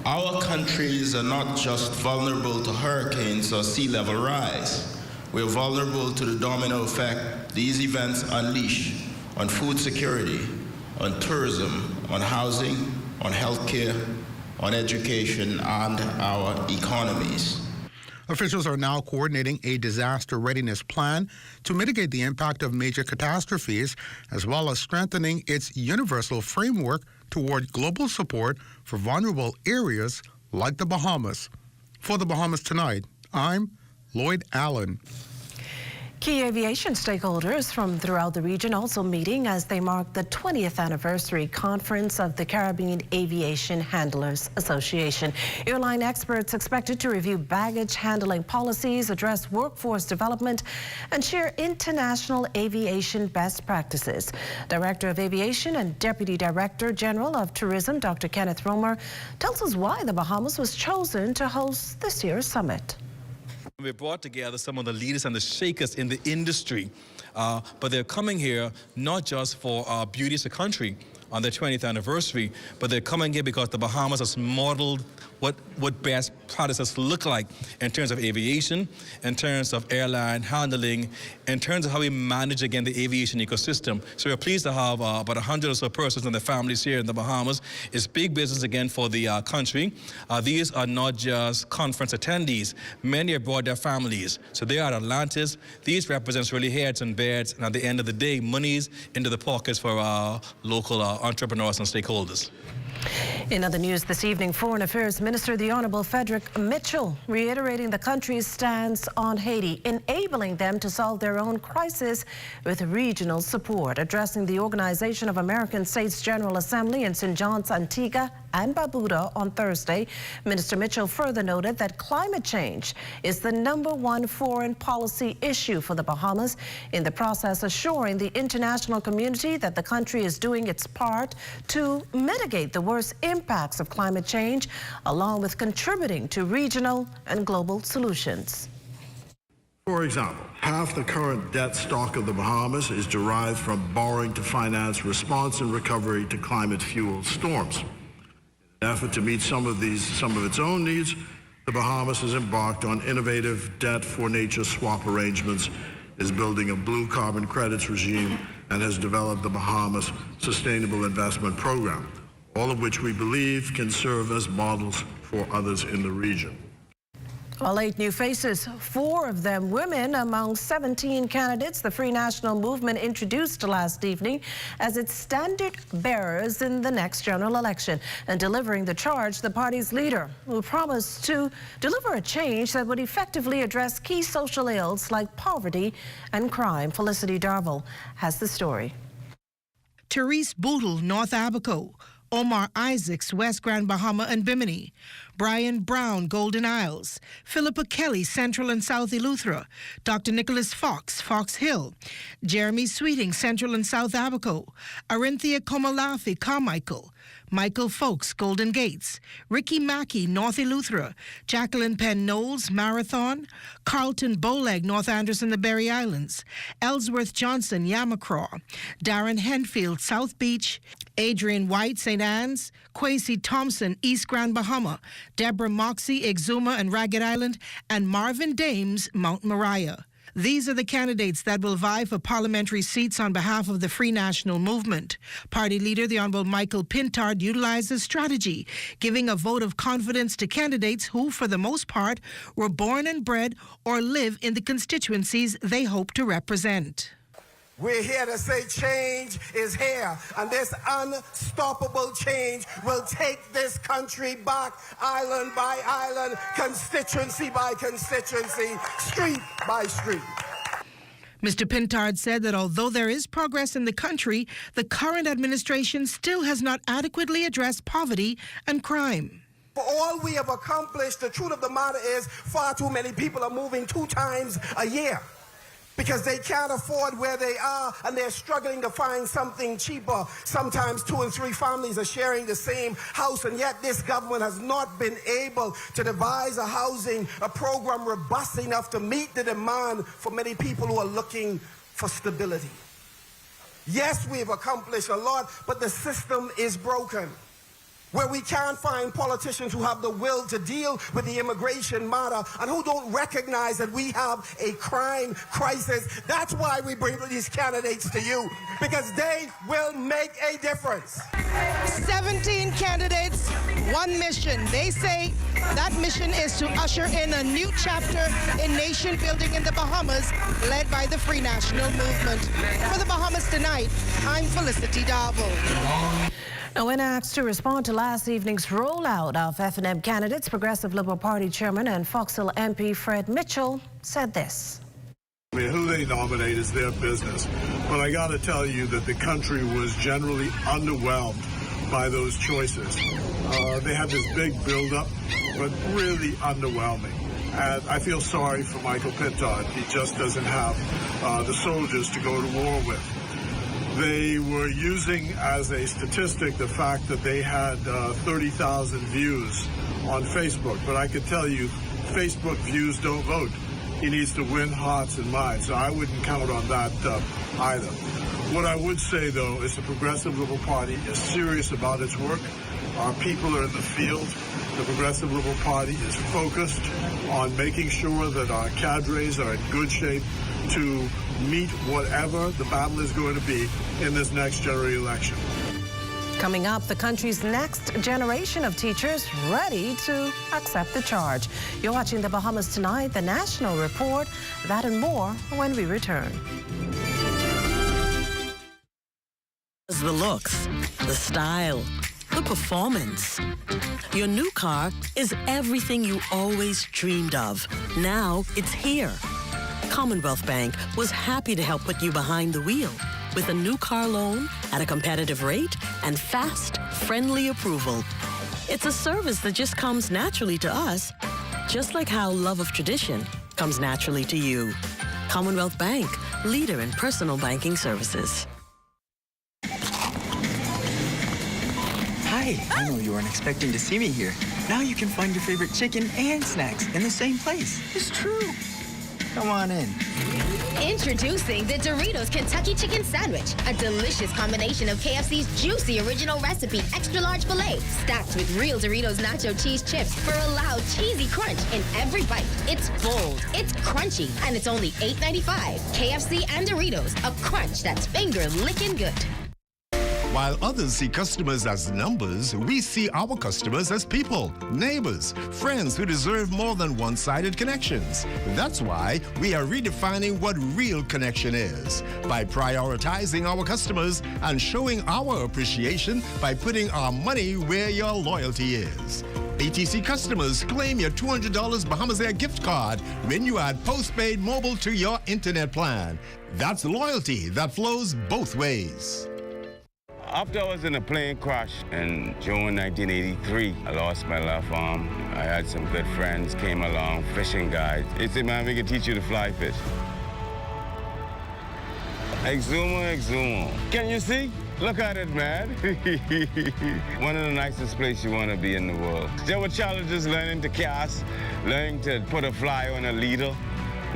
our countries are not just vulnerable to hurricanes or sea level rise. We're vulnerable to the domino effect these events unleash on food security, on tourism, on housing, on healthcare, on education, and our economies. Officials are now coordinating a disaster readiness plan to mitigate the impact of major catastrophes, as well as strengthening its universal framework toward global support for vulnerable areas like the Bahamas. For the Bahamas Tonight, I'm Lloyd Allen. Key aviation stakeholders from throughout the region also meeting as they mark the 20th anniversary conference of the Caribbean Aviation Handlers Association. Airline experts expected to review baggage handling policies, address workforce development, and share international aviation best practices. Director of Aviation and Deputy Director General of Tourism, Dr. Kenneth Romer, tells us why the Bahamas was chosen to host this year's summit. We brought together some of the leaders and the shakers in the industry, but they're coming here not just for Beauty as a Country on their 20th anniversary, but they're coming here because the Bahamas has modeled what best practices look like in terms of aviation, in terms of airline handling, in terms of how we manage, again, the aviation ecosystem. So we're pleased to have about 100 or so persons and their families here in the Bahamas. It's big business, again, for the country. These are not just conference attendees. Many have brought their families. So they are Atlantis. These represents really heads and beds, and at the end of the day, monies into the pockets for our local entrepreneurs and stakeholders. In other news this evening, Foreign Affairs Minister, the Honorable Frederick Mitchell, reiterating the country's stance on Haiti, enabling them to solve their own crisis with regional support. Addressing the Organization of American States General Assembly in St. John's, Antigua and Barbuda on Thursday, Minister Mitchell further noted that climate change is the #1 foreign policy issue for the Bahamas, in the process assuring the international community that the country is doing its part to mitigate the worst impacts of climate change, along with contributing to regional and global solutions. For example, half the current debt stock of the Bahamas is derived from borrowing to finance response and recovery to climate-fueled storms. In an effort to meet some of its own needs, the Bahamas has embarked on innovative debt for nature swap arrangements, is building a blue carbon credits regime, and has developed the Bahamas Sustainable Investment Program, all of which we believe can serve as models for others in the region. Well, 8 new faces, 4 of them women among 17 candidates the Free National Movement introduced last evening as its standard bearers in the next general election. And delivering the charge, the party's leader, who promised to deliver a change that would effectively address key social ills like poverty and crime. Felicity Darville has the story. Therese Bootle, North Abaco. Omar Isaacs, West Grand Bahama and Bimini. Brian Brown, Golden Isles. Philippa Kelly, Central and South Eleuthera. Dr. Nicholas Fox, Fox Hill. Jeremy Sweeting, Central and South Abaco. Arinthia Komalafi, Carmichael. Michael Folks, Golden Gates. Ricky Mackey, North Eleuthera. Jacqueline Penn Knowles, Marathon. Carlton Bowleg, North Anderson, the Berry Islands. Ellsworth Johnson, Yamacraw. Darren Henfield, South Beach. Adrian White, St. Anne's. Kwesi Thompson, East Grand Bahama. Deborah Moxie, Exuma and Ragged Island. And Marvin Dames, Mount Moriah. These are the candidates that will vie for parliamentary seats on behalf of the Free National Movement. Party leader, the Honorable Michael Pintard, utilized a strategy, giving a vote of confidence to candidates who, for the most part, were born and bred or live in the constituencies they hope to represent. We're here to say change is here, and this unstoppable change will take this country back island by island, constituency by constituency, street by street. Mr. Pintard said that although there is progress in the country, the current administration still has not adequately addressed poverty and crime. For all we have accomplished, the truth of the matter is far too many people are moving 2 times a year, because they can't afford where they are and they're struggling to find something cheaper. Sometimes 2 and 3 families are sharing the same house, and yet this government has not been able to devise a program robust enough to meet the demand for many people who are looking for stability. Yes, we've accomplished a lot, but the system is broken, where we can't find politicians who have the will to deal with the immigration matter and who don't recognize that we have a crime crisis. That's why we bring these candidates to you, because they will make a difference. 17 candidates, 1 mission. They say that mission is to usher in a new chapter in nation building in the Bahamas, led by the Free National Movement. For the Bahamas Tonight, I'm Felicity Darville. Now, when asked to respond to last evening's rollout of F&M candidates, Progressive Liberal Party Chairman and Fox Hill MP Fred Mitchell said this. I mean, who they nominate is their business. But I got to tell you that the country was generally underwhelmed by those choices. They had this big buildup, but really underwhelming. And I feel sorry for Michael Pintard. He just doesn't have the soldiers to go to war with. They were using as a statistic the fact that they had 30,000 views on Facebook. But I can tell you, Facebook views don't vote. He needs to win hearts and minds. So I wouldn't count on that either. What I would say, though, is the Progressive Liberal Party is serious about its work. Our people are in the field. The Progressive Liberal Party is focused on making sure that our cadres are in good shape to meet whatever the battle is going to be in this next general election. Coming up, the country's next generation of teachers ready to accept the charge. You're watching the Bahamas Tonight, the National Report. That and more when we return. The looks, the style, the performance. Your new car is everything you always dreamed of. Now it's here. Commonwealth Bank was happy to help put you behind the wheel with a new car loan at a competitive rate and fast, friendly approval. It's a service that just comes naturally to us, just like how love of tradition comes naturally to you. Commonwealth Bank, leader in personal banking services. Hi, I know you weren't expecting to see me here. Now you can find your favorite chicken and snacks in the same place. It's true. Come on in. Introducing the Doritos Kentucky Chicken Sandwich, a delicious combination of KFC's juicy original recipe extra large filet, stacked with real Doritos nacho cheese chips for a loud cheesy crunch in every bite. It's bold, it's crunchy, and it's only $8.95. KFC and Doritos, a crunch that's finger licking good. While others see customers as numbers, we see our customers as people, neighbors, friends who deserve more than one-sided connections. That's why we are redefining what real connection is by prioritizing our customers and showing our appreciation by putting our money where your loyalty is. BTC customers, claim your $200 Bahamas Air gift card when you add postpaid mobile to your internet plan. That's loyalty that flows both ways. After I was in a plane crash in June 1983, I lost my left arm. I had some good friends, came along, fishing guides. They said, man, we can teach you to fly fish. Exumo. Can you see? Look at it, man. One of the nicest places you want to be in the world. There were challenges learning to cast, learning to put a fly on a leader,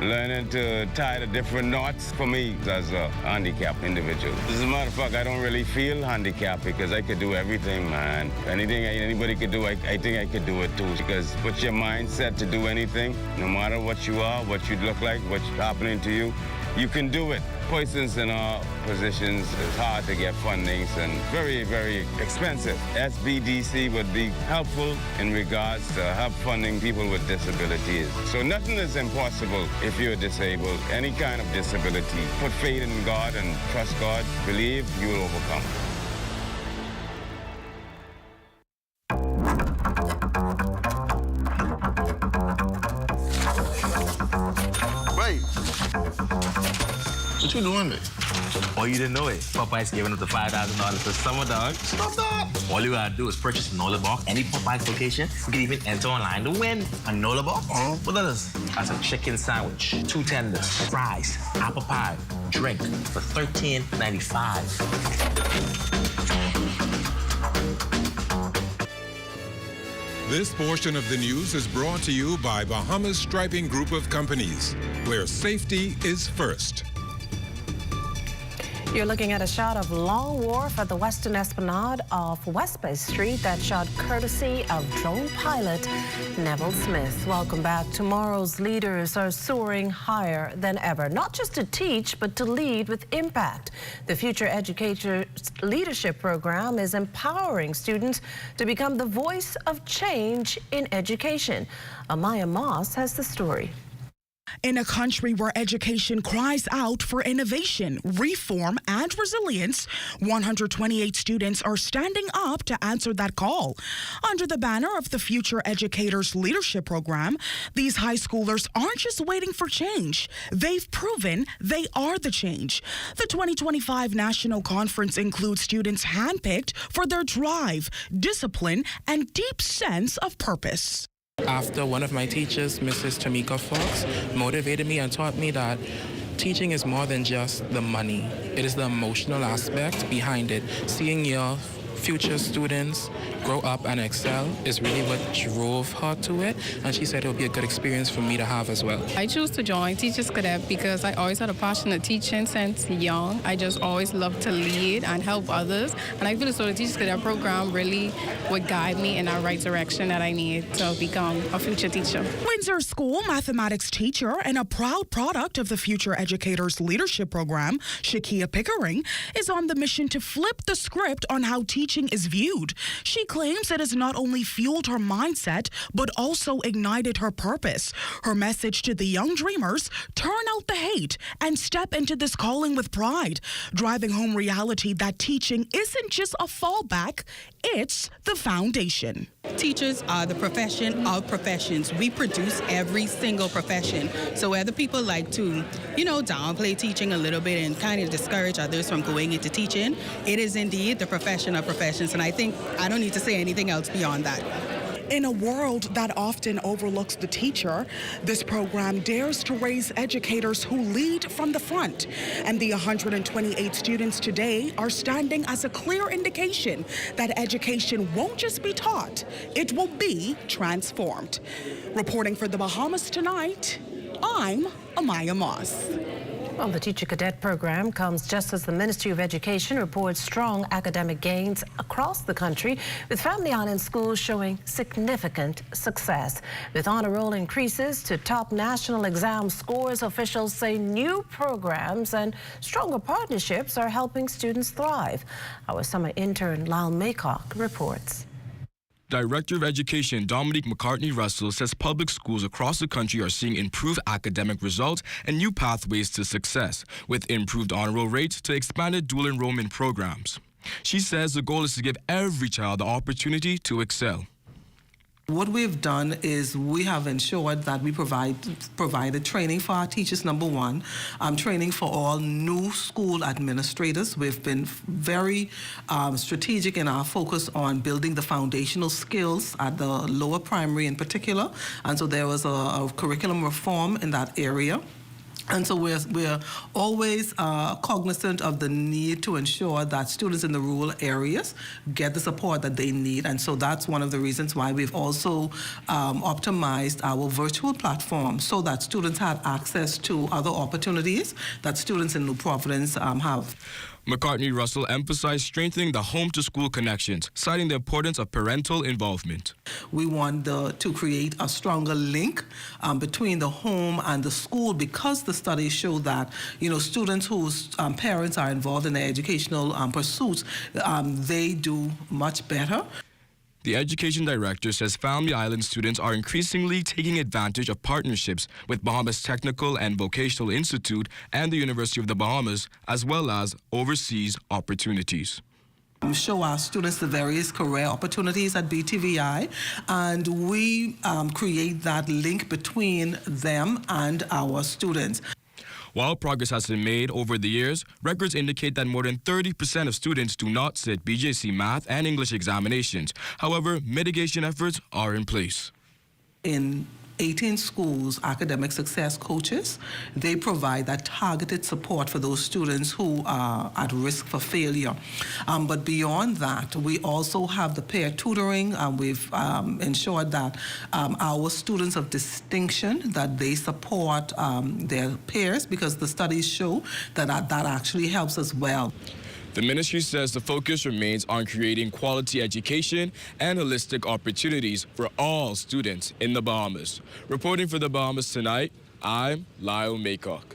learning to tie the different knots. For me, as a handicapped individual. As a matter of fact, I don't really feel handicapped because I could do everything, man. Anything anybody could do, I think I could do it too. Because put your mindset to do anything, no matter what you are, what you look like, what's happening to you, you can do it. Persons in our positions, it's hard to get fundings and very, very expensive. SBDC would be helpful in regards to help funding people with disabilities. So nothing is impossible if you're disabled, any kind of disability. Put faith in God and trust God. Believe you will overcome. What you doing there? Oh, you didn't know it? Popeye's giving up the $5,000 for summer, dog. Stop that! All you gotta do is purchase a NOLA box, any Popeye's location. You can even enter online to win a NOLA box. What is this? That's a chicken sandwich, 2 tenders, fries, apple pie, drink for $13.95. This portion of the news is brought to you by Bahamas Striping Group of Companies, where safety is first. You're looking at a shot of Long Wharf at the western esplanade of West Bay Street. That shot courtesy of drone pilot Neville Smith. Welcome back. Tomorrow's leaders are soaring higher than ever, not just to teach, but to lead with impact. The Future Educators Leadership Program is empowering students to become the voice of change in education. Amaya Moss has the story. In a country where education cries out for innovation, reform, and resilience, 128 students are standing up to answer that call. Under the banner of the Future Educators Leadership Program, these high schoolers aren't just waiting for change. They've proven they are the change. The 2025 National Conference includes students handpicked for their drive, discipline, and deep sense of purpose. After one of my teachers, Mrs. Tamika Fox, motivated me and taught me that teaching is more than just the money. It is the emotional aspect behind it. Seeing your future students grow up and excel is really what drove her to it, and she said it would be a good experience for me to have as well. I chose to join Teachers Cadet because I always had a passion of teaching since young. I just always loved to lead and help others, and I feel as though the Teachers Cadet program really would guide me in that right direction that I need to become a future teacher. Windsor School mathematics teacher and a proud product of the Future Educators Leadership Program, Shakia Pickering, is on the mission to flip the script on how teaching is viewed. She claims it has not only fueled her mindset, but also ignited her purpose. Her message to the young dreamers: turn out the hate and step into this calling with pride, driving home reality that teaching isn't just a fallback, it's the foundation. Teachers are the profession of professions. We produce every single profession. So whether people like to, downplay teaching a little bit and kind of discourage others from going into teaching, it is indeed the profession of professions. And I think I don't need to say anything else beyond that. In a world that often overlooks the teacher, this program dares to raise educators who lead from the front. And the 128 students today are standing as a clear indication that education won't just be taught, it will be transformed. Reporting for the Bahamas Tonight, I'm Amaya Moss. Well, the Teacher Cadet program comes just as the Ministry of Education reports strong academic gains across the country, with Family Island schools showing significant success. With honor roll increases to top national exam scores, officials say new programs and stronger partnerships are helping students thrive. Our summer intern, Lyle Maycock, reports. Director of Education Dominique McCartney-Russell says public schools across the country are seeing improved academic results and new pathways to success, with improved honor roll rates to expanded dual enrollment programs. She says the goal is to give every child the opportunity to excel. What we've done is we have ensured that we provided training for our teachers, number one, training for all new school administrators. We've been very strategic in our focus on building the foundational skills at the lower primary in particular. And so there was a curriculum reform in that area. And so we're always cognizant of the need to ensure that students in the rural areas get the support that they need. And so that's one of the reasons why we've also optimized our virtual platform so that students have access to other opportunities that students in New Providence have. McCartney-Russell emphasized strengthening the home-to-school connections, citing the importance of parental involvement. We want to create a stronger link between the home and the school, because the studies show that, students whose parents are involved in their educational pursuits, they do much better. The education director says Family Island students are increasingly taking advantage of partnerships with Bahamas Technical and Vocational Institute and the University of the Bahamas, as well as overseas opportunities. We show our students the various career opportunities at BTVI, and we create that link between them and our students. While progress has been made over the years, records indicate that more than 30% of students do not sit BJC math and English examinations. However, mitigation efforts are in place. In 18 schools, academic success coaches, they provide that targeted support for those students who are at risk for failure. But beyond that, we also have the peer tutoring, and we've ensured that our students of distinction, that they support their peers, because the studies show that that actually helps as well. The ministry says the focus remains on creating quality education and holistic opportunities for all students in the Bahamas. Reporting for the Bahamas tonight, I'm Lyle Maycock.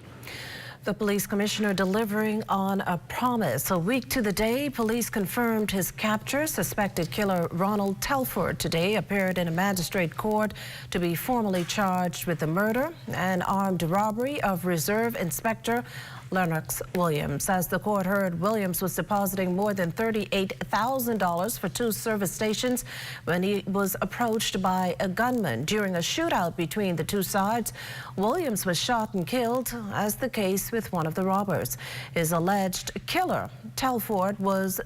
The police commissioner delivering on a promise. A week to the day, police confirmed his capture. Suspected killer Ronald Telford today appeared in a magistrate court to be formally charged with the murder and armed robbery of Reserve Inspector Lennox Williams. As the court heard, Williams was depositing more than $38,000 for 2 service stations when he was approached by a gunman. During a shootout between the two sides, Williams was shot and killed, as the case with one of the robbers. His alleged killer, Telford, was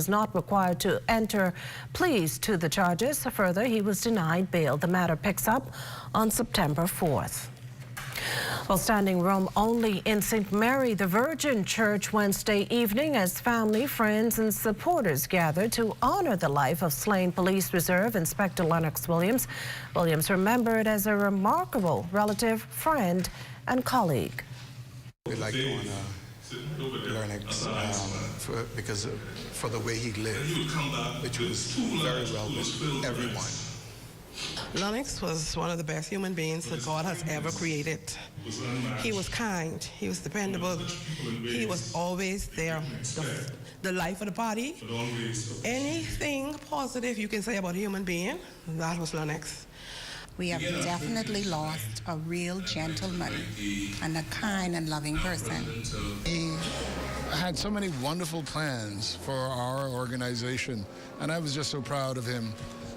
not required to enter pleas to the charges. Further, he was denied bail. The matter picks up on September 4th. Well, standing room only in St. Mary the Virgin Church Wednesday evening as family, friends, and supporters gathered to honor the life of slain Police Reserve Inspector Lennox Williams. Williams remembered as a remarkable relative, friend, and colleague. We'd like to honor Lennox because for the way he lived, which was very well with everyone. Lennox was one of the best human beings that God has ever created. He was kind, he was dependable, he was always there. The life of the party, anything positive you can say about a human being, that was Lennox. We have definitely lost a real gentleman and a kind and loving person. He had so many wonderful plans for our organization, and I was just so proud of him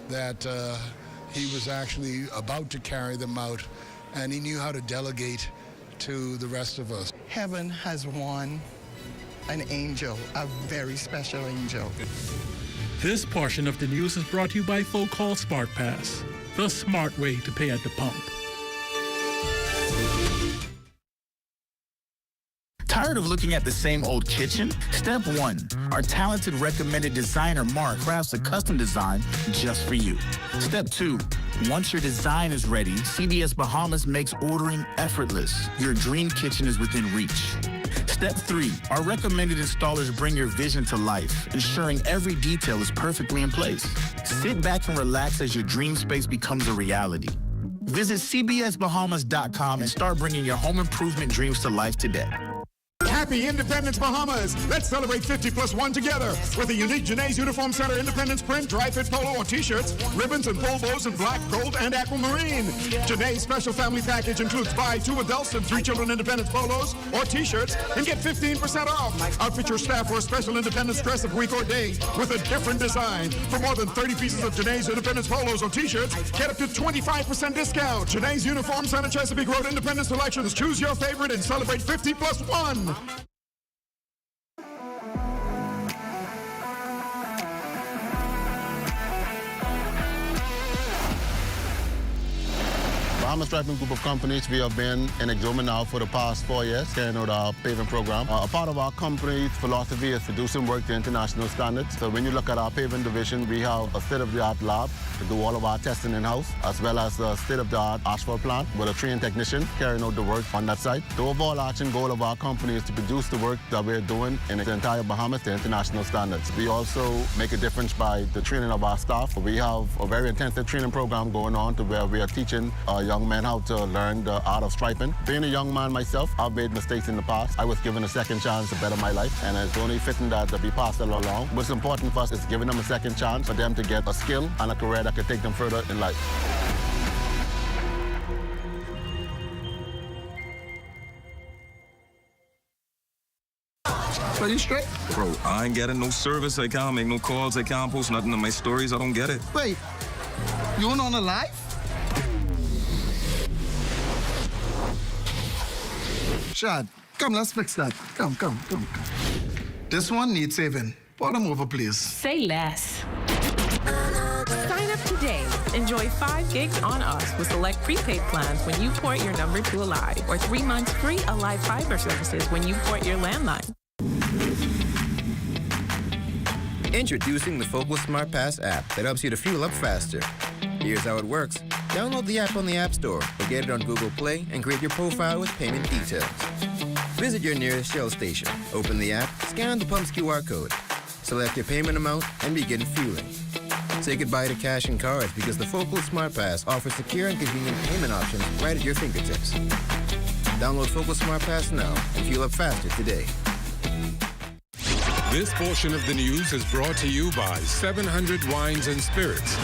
that he was actually about to carry them out, and he knew how to delegate to the rest of us. Heaven has won an angel, a very special angel. This portion of the news is brought to you by Folk Call Smart Pass, the smart way to pay at the pump. Tired of looking at the same old kitchen? Step 1. Our talented recommended designer, Mark, crafts a custom design just for you. Step 2. Once your design is ready, CBS Bahamas makes ordering effortless. Your dream kitchen is within reach. Step 3. Our recommended installers bring your vision to life, ensuring every detail is perfectly in place. Sit back and relax as your dream space becomes a reality. Visit cbsbahamas.com and start bringing your home improvement dreams to life today. Happy Independence Bahamas! Let's celebrate 50+1 together with a unique Janae's Uniform Center Independence print, dry fit polo or t-shirts, ribbons and pole bows in black, gold, and aquamarine. Janae's special family package includes buy 2 adults and 3 children Independence polos or t-shirts and get 15% off. Outfit your staff for a special Independence dress of week or day with a different design. For more than 30 pieces of Janae's Independence polos or t-shirts, get up to 25% discount. Janae's Uniform Center Chesapeake Road Independence Selections. Choose your favorite and celebrate 50+1. Bahama Striping Group of Companies, we have been in Exuma now for the past 4 years, carrying out our paving program. A part of our company's philosophy is to do some work to international standards. So when you look at our paving division, we have a state-of-the-art lab to do all of our testing in-house, as well as a state-of-the-art asphalt plant with a trained technician carrying out the work on that site. The overarching goal of our company is to produce the work that we're doing in the entire Bahamas to international standards. We also make a difference by the training of our staff. We have a very intensive training program going on to where we are teaching young men how to learn the art of striping. Being a young man myself, I've made mistakes in the past. I was given a second chance to better my life, and it's only fitting that we pass it along. What's important for us is giving them a second chance for them to get a skill and a career that could take them further in life. Are you straight? Bro, I ain't getting no service. I can't make no calls. I can't post nothing on my stories. I don't get it. Wait, you on the live? Shad, come, let's fix that. Come. This one needs saving. Pour them over, please. Say less. Sign up today. Enjoy 5 gigs on us with select prepaid plans when you port your number to Alive, or 3 months free Alive fiber services when you port your landline. Introducing the Focal Smart Pass app that helps you to fuel up faster. Here's how it works. Download the app on the App Store or get it on Google Play and create your profile with payment details. Visit your nearest Shell station, open the app, scan the pump's QR code, select your payment amount, and begin fueling. Say goodbye to cash and cards because the Focal Smart Pass offers secure and convenient payment options right at your fingertips. Download Focal Smart Pass now and fuel up faster today. This portion of the news is brought to you by 700 Wines and Spirits,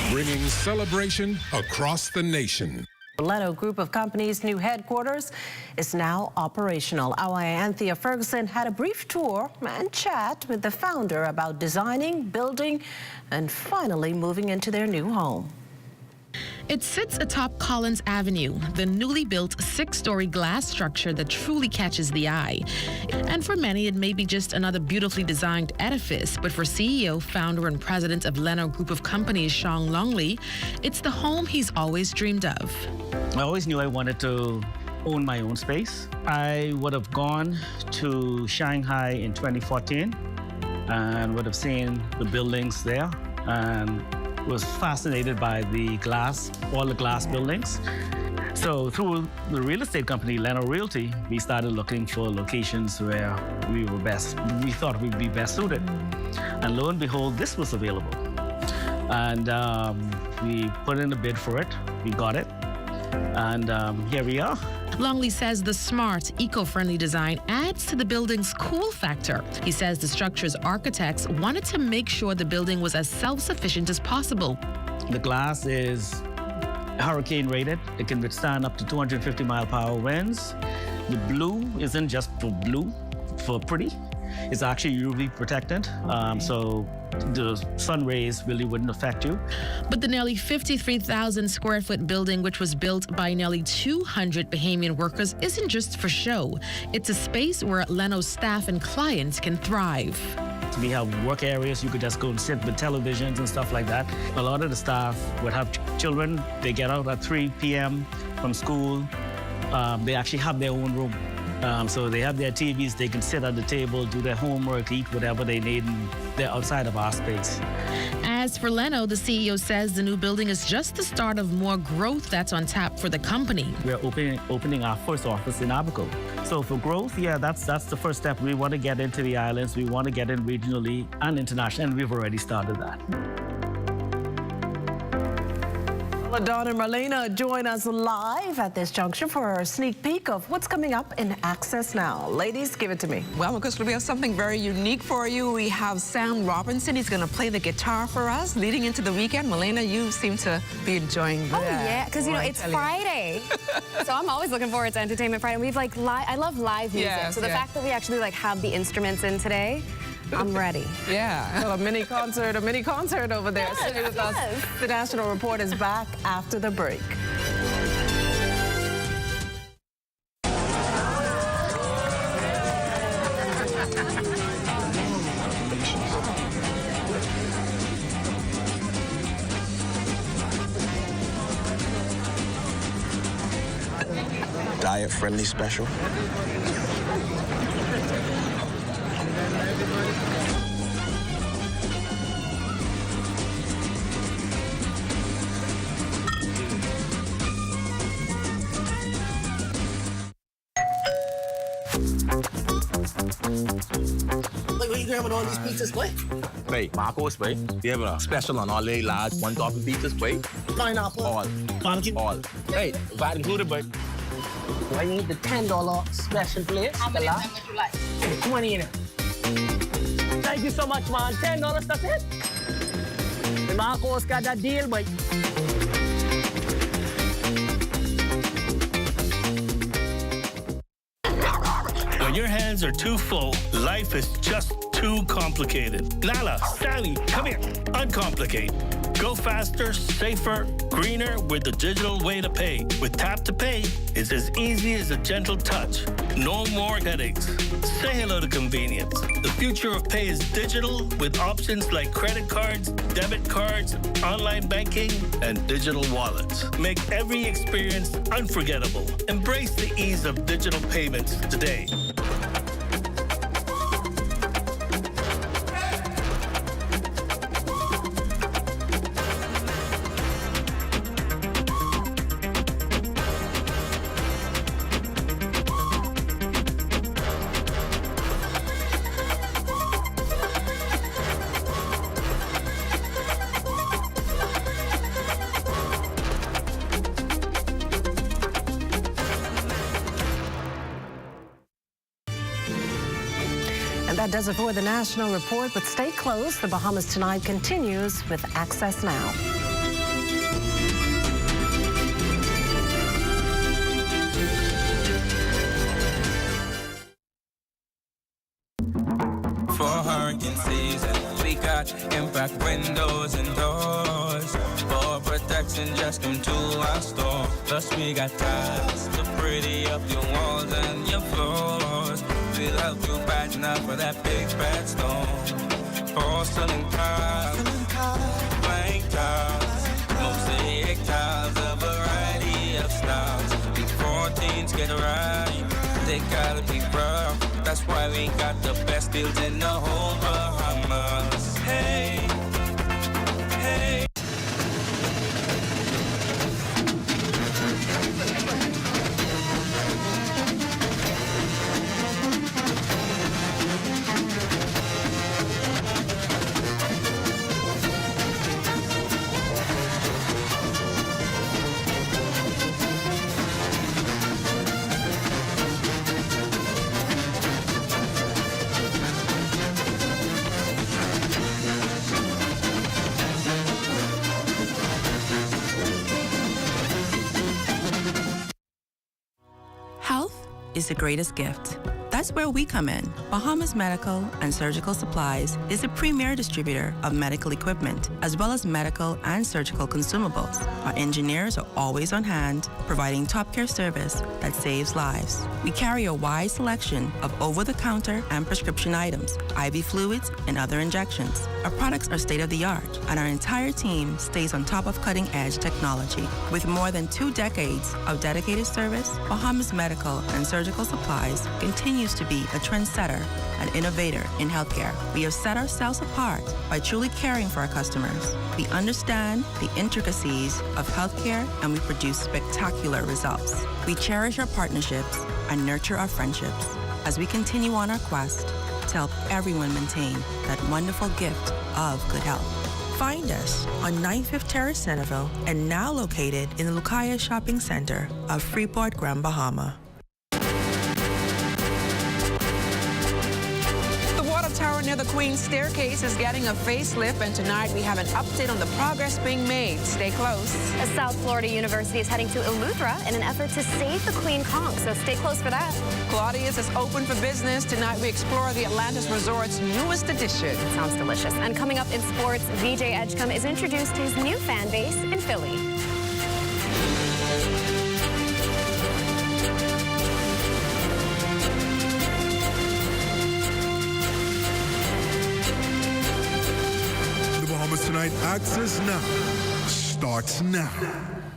bringing celebration across the nation. The Leno Group of Companies' new headquarters is now operational. Our Anthea Ferguson had a brief tour and chat with the founder about designing, building, and finally moving into their new home. It sits atop Collins Avenue, the newly built 6-story glass structure that truly catches the eye. And for many, it may be just another beautifully designed edifice, but for CEO, founder, and president of Leno Group of Companies, Sean Longley, it's the home he's always dreamed of. I always knew I wanted to own my own space. I would have gone to Shanghai in 2014 and would have seen the buildings there and was fascinated by the glass, all the glass buildings. So through the real estate company, Leno Realty, we started looking for locations where we thought we'd be best suited. And lo and behold, this was available. And we put in a bid for it, we got it, and here we are. Longley says the smart, eco-friendly design adds to the building's cool factor. He says the structure's architects wanted to make sure the building was as self-sufficient as possible. The glass is hurricane rated. It can withstand up to 250 mile-per-hour winds. The blue isn't just for blue, for pretty. It's actually UV protected, so the sun rays really wouldn't affect you. But the nearly 53,000 square foot building, which was built by nearly 200 Bahamian workers, isn't just for show. It's a space where Leno's staff and clients can thrive. We have work areas. You could just go and sit with televisions and stuff like that. A lot of the staff would have children. They get out at 3 p.m. from school. They actually have their own room. So they have their TVs, they can sit at the table, do their homework, eat whatever they need, and they're outside of our space. As for Leno, the CEO says the new building is just the start of more growth that's on tap for the company. We're opening our first office in Abaco. So for growth, yeah, that's the first step. We want to get into the islands, we want to get in regionally and internationally, and we've already started that. Don and Marlena join us live at this juncture for a sneak peek of what's coming up in Access Now. Ladies, give it to me. Well, because we have something very unique for you. We have Sam Robinson. He's going to play the guitar for us leading into the weekend. Marlena, you seem to be enjoying that. Oh, yeah, because, you know, it's Friday. So I'm always looking forward to Entertainment Friday. We've, like, I love live music. Yes, so the fact that we actually, like, have the instruments in today, I'm ready. Yeah. So a mini concert over there. Yes, Stay with us. The National Report is back after the break. Diet-friendly special. Like, what you grabbing all these pizzas, plate? Wait, Marco's plate. We have a special on all the large one topping pizzas, plate. Pineapple. All. Barbecue. All. Hey, VAT included, but. I need the $10 special plate. How many would you like? 20 in it. Thank you so much, man. $10, that's it? The Marco's got that deal, but... When your hands are too full, life is just too complicated. Lala, Sally, come here. Uncomplicate. Go faster, safer, greener with the digital way to pay. With Tap to Pay, it's as easy as a gentle touch. No more headaches. Say hello to convenience. The future of pay is digital with options like credit cards, debit cards, online banking, and digital wallets. Make every experience unforgettable. Embrace the ease of digital payments today. That does it for the National Report, but stay close. The Bahamas Tonight continues with Access Now. For hurricane season, we got impact windows and doors. For protection, just come to our store. Plus, we got tiles to pretty up your walls and your floors. We'll help you brighten up for that big bad storm. Porcelain tiles, blank tiles, mosaic tiles, a variety of styles. Before teens get right, they gotta be rough. That's why we got the best deals in the whole Bahamas. Hey, hey. Health is the greatest gift. That's where we come in. Bahamas Medical and Surgical Supplies is a premier distributor of medical equipment, as well as medical and surgical consumables. Our engineers are always on hand, providing top care service that saves lives. We carry a wide selection of over-the-counter and prescription items, IV fluids, and other injections. Our products are state-of-the-art, and our entire team stays on top of cutting-edge technology. With more than 2 decades of dedicated service, Bahamas Medical and Surgical Supplies continues to be a trendsetter and innovator in healthcare. We have set ourselves apart by truly caring for our customers. We understand the intricacies of healthcare, and we produce spectacular results. We cherish our partnerships and nurture our friendships as we continue on our quest to help everyone maintain that wonderful gift of good health. Find us on 95th Terrace, Centerville, and now located in the Lucaya Shopping Center of Freeport, Grand Bahama. Tower near the Queen's Staircase is getting a facelift, and tonight we have an update on the progress being made. Stay close. A South Florida University is heading to Eleuthera in an effort to save the Queen Conch, so stay close for that. Claudius is open for business. Tonight we explore the Atlantis Resort's newest addition. Sounds delicious. And coming up in sports, VJ Edgecombe is introduced to his new fan base in Philly. Tonight, access now starts now.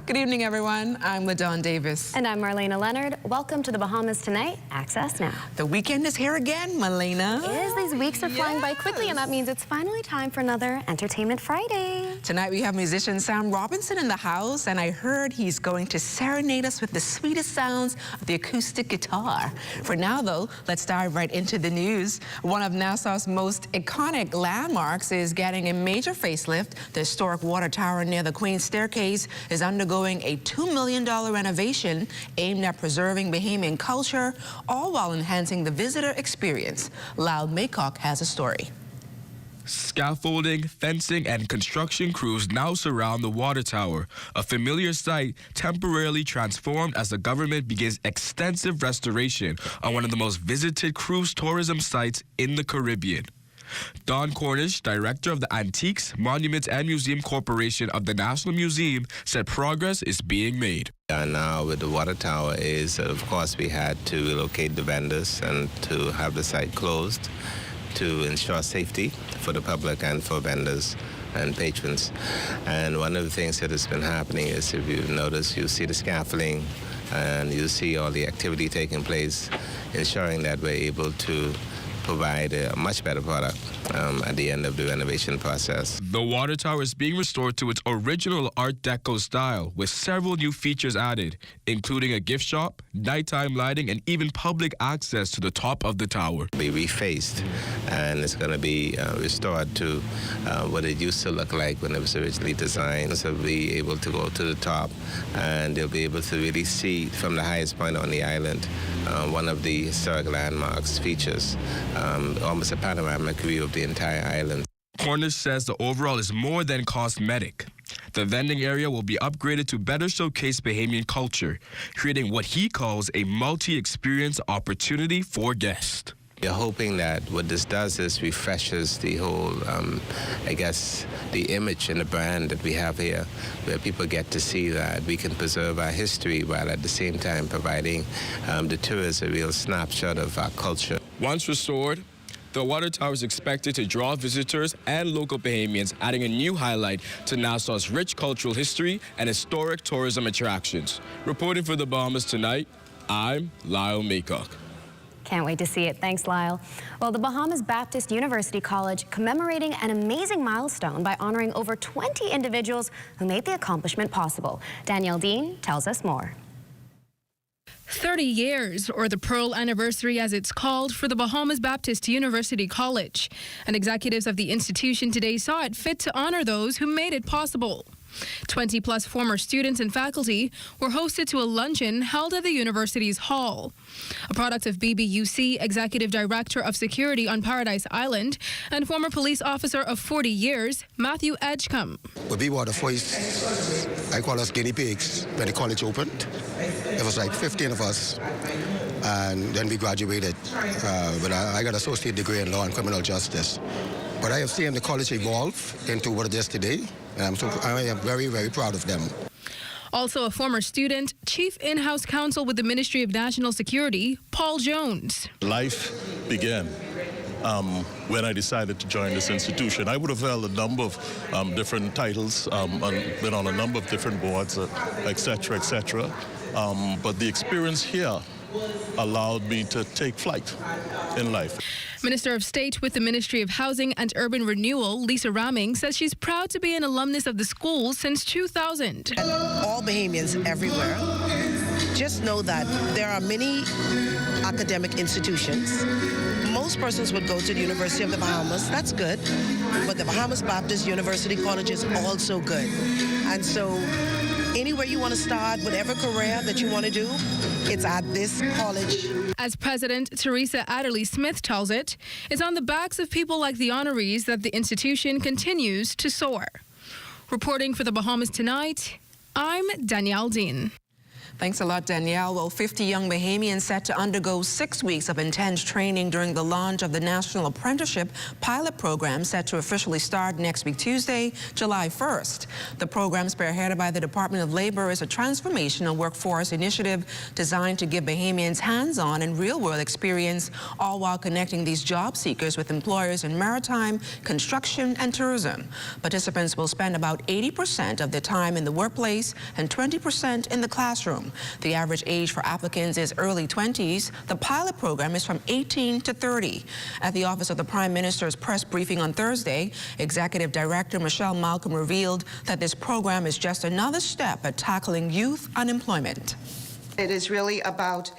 Good evening, everyone. I'm LaDawn Davis. And I'm Marlena Leonard. Welcome to the Bahamas Tonight, Access Now. The weekend is here again, Marlena. These weeks are flying by quickly, and that means it's finally time for another Entertainment Friday. Tonight we have musician Sam Robinson in the house, and I heard he's going to serenade us with the sweetest sounds of the acoustic guitar. For now, though, let's dive right into the news. One of Nassau's most iconic landmarks is getting a major facelift. The historic water tower near the Queen's Staircase is undergoing a $2 million renovation aimed at preserving Bahamian culture, all while enhancing the visitor experience. Lyle Maycock has a story. Scaffolding, fencing, and construction crews now surround the water tower, a familiar sight temporarily transformed as the government begins extensive restoration on one of the most visited cruise tourism sites in the Caribbean. Don Cornish, director of the Antiques, Monuments, and Museum Corporation of the National Museum, said progress is being made. Now with the water tower is, of course, we had to relocate the vendors and to have the site closed to ensure safety for the public and for vendors and patrons. And one of the things that has been happening is, if you've noticed, you see the scaffolding and you see all the activity taking place, ensuring that we're able to provide a much better product at the end of the renovation process. The water tower is being restored to its original Art Deco style, with several new features added, including a gift shop, nighttime lighting, and even public access to the top of the tower. Be refaced, and it's going to be restored to what it used to look like when it was originally designed. So we'll be able to go to the top, and they'll be able to really see from the highest point on the island one of the historic landmarks features, almost a panoramic view of the entire island. Cornish says the overall is more than cosmetic. The vending area will be upgraded to better showcase Bahamian culture, creating what he calls a multi-experience opportunity for guests. We're hoping that what this does is refreshes the whole, I guess, the image and the brand that we have here, where people get to see that we can preserve our history while at the same time providing the tourists a real snapshot of our culture. Once restored, the water tower is expected to draw visitors and local Bahamians, adding a new highlight to Nassau's rich cultural history and historic tourism attractions. Reporting for the Bahamas Tonight, I'm Lyle Maycock. Can't wait to see it. Thanks, Lyle. Well, the Bahamas Baptist University College commemorating an amazing milestone by honoring over 20 individuals who made the accomplishment possible. Danielle Dean tells us more. 30 years, or the Pearl Anniversary as it's called, for the Bahamas Baptist University College. And executives of the institution today saw it fit to honor those who made it possible. 20-plus former students and faculty were hosted to a luncheon held at the university's hall. A product of BBUC, Executive Director of Security on Paradise Island, and former police officer of 40 years, Matthew Edgecombe. We were the first, I call us guinea pigs, when the college opened. It was like 15 of us. and then we graduated. But I got an associate degree in law and criminal justice. But I have seen the college evolve into what it is today, and I am very, very proud of them. Also a former student, Chief In-House Counsel with the Ministry of National Security, Paul Jones. Life began when I decided to join this institution. I would have held a number of different titles, been on a number of different boards, et cetera, et cetera. But the experience here allowed me to take flight in life. Minister of State with the Ministry of Housing and Urban Renewal, Lisa Raming, says she's proud to be an alumnus of the school since 2000. All Bahamians everywhere, just know that there are many academic institutions. Most persons would go to the University of the Bahamas. That's good. But the Bahamas Baptist University College is also good. And so anywhere you want to start, whatever career that you want to do, it's at this college. As President Teresa Adderley Smith tells it, it's on the backs of people like the honorees that the institution continues to soar. Reporting for the Bahamas Tonight, I'm Danielle Dean. Thanks a lot, Danielle. Well, 50 young Bahamians set to undergo 6 weeks of intense training during the launch of the National Apprenticeship Pilot Program, set to officially start next week, Tuesday, July 1st. The program, spearheaded by the Department of Labor, is a transformational workforce initiative designed to give Bahamians hands-on and real-world experience, all while connecting these job seekers with employers in maritime, construction, and tourism. Participants will spend about 80% of their time in the workplace and 20% in the classroom. The average age for applicants is early 20s. The pilot program is from 18 to 30. At the Office of the Prime Minister's press briefing on Thursday, Executive Director Michelle Malcolm revealed that this program is just another step at tackling youth unemployment. It is really about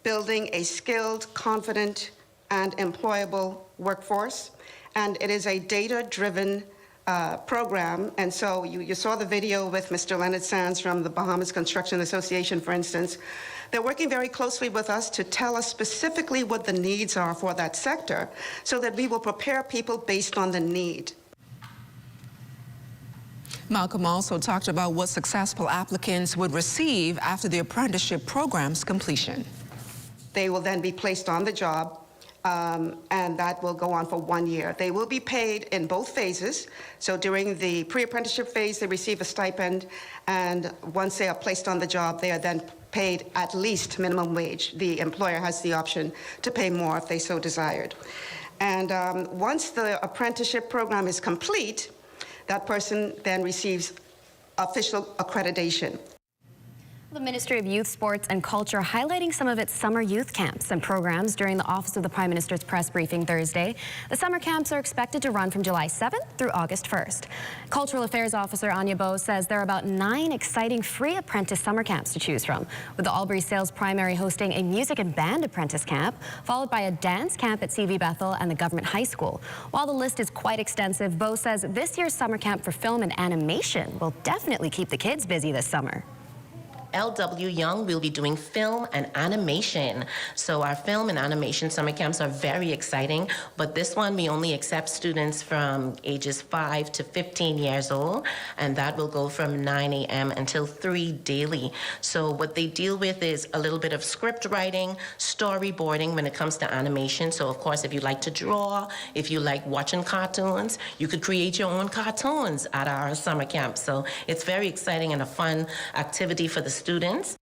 building a skilled, confident, and employable workforce, and it is a data-driven program. And so you saw the video with Mr. Leonard Sands from the Bahamas Construction Association, for instance. They're working very closely with us to tell us specifically what the needs are for that sector so that we will prepare people based on the need. Malcolm also talked about what successful applicants would receive after the apprenticeship program's completion. They will then be placed on the job. And that will go on for 1 year. They will be paid in both phases. So during the pre-apprenticeship phase, they receive a stipend, and once they are placed on the job, they are then paid at least minimum wage. The employer has the option to pay more if they so desired. And once the apprenticeship program is complete, that person then receives official accreditation. The Ministry of Youth, Sports and Culture highlighting some of its summer youth camps and programs during the Office of the Prime Minister's press briefing Thursday. The summer camps are expected to run from July 7th through August 1st. Cultural Affairs Officer Anya Bowe says there are about 9 exciting free apprentice summer camps to choose from, with the Albury Sales Primary hosting a music and band apprentice camp, followed by a dance camp at CV Bethel and the Government High School. While the list is quite extensive, Bowe says this year's summer camp for film and animation will definitely keep the kids busy this summer. LW Young will be doing film and animation. So our film and animation summer camps are very exciting, but this one we only accept students from ages 5 to 15 years old, and that will go from 9 a.m. until 3 daily. So what they deal with is a little bit of script writing, storyboarding when it comes to animation. So of course, if you like to draw, if you like watching cartoons, you could create your own cartoons at our summer camp. So it's very exciting and a fun activity for the students.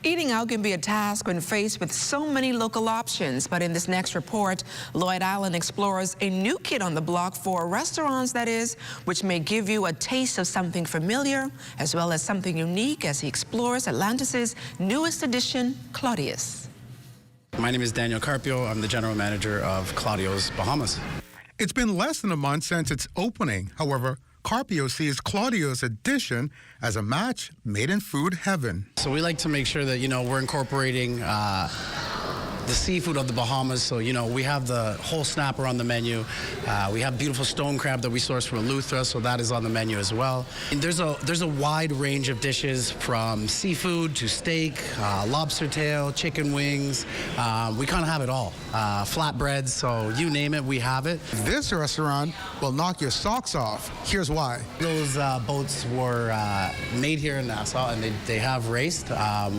Eating out can be a task when faced with so many local options, but in this next report, Lloyd Allen explores a new kid on the block for restaurants, that is, which may give you a taste of something familiar as well as something unique as he explores Atlantis' newest addition, Claudius. My name is Daniel Carpio. I'm the general manager of Claudio's Bahamas. It's been less than a month since its opening. However, Carpio sees Claudio's addition as a match made in food heaven. So we like to make sure that, we're incorporating seafood of the Bahamas. So, you know, we have the whole snapper on the menu. We have beautiful stone crab that we source from Eleuthera, so that is on the menu as well. And there's a wide range of dishes from seafood to steak, lobster tail, chicken wings. We kind of have it all. Flatbreads, so you name it, we have it. This restaurant will knock your socks off. Here's why. Those boats were made here in Nassau, and they have raced.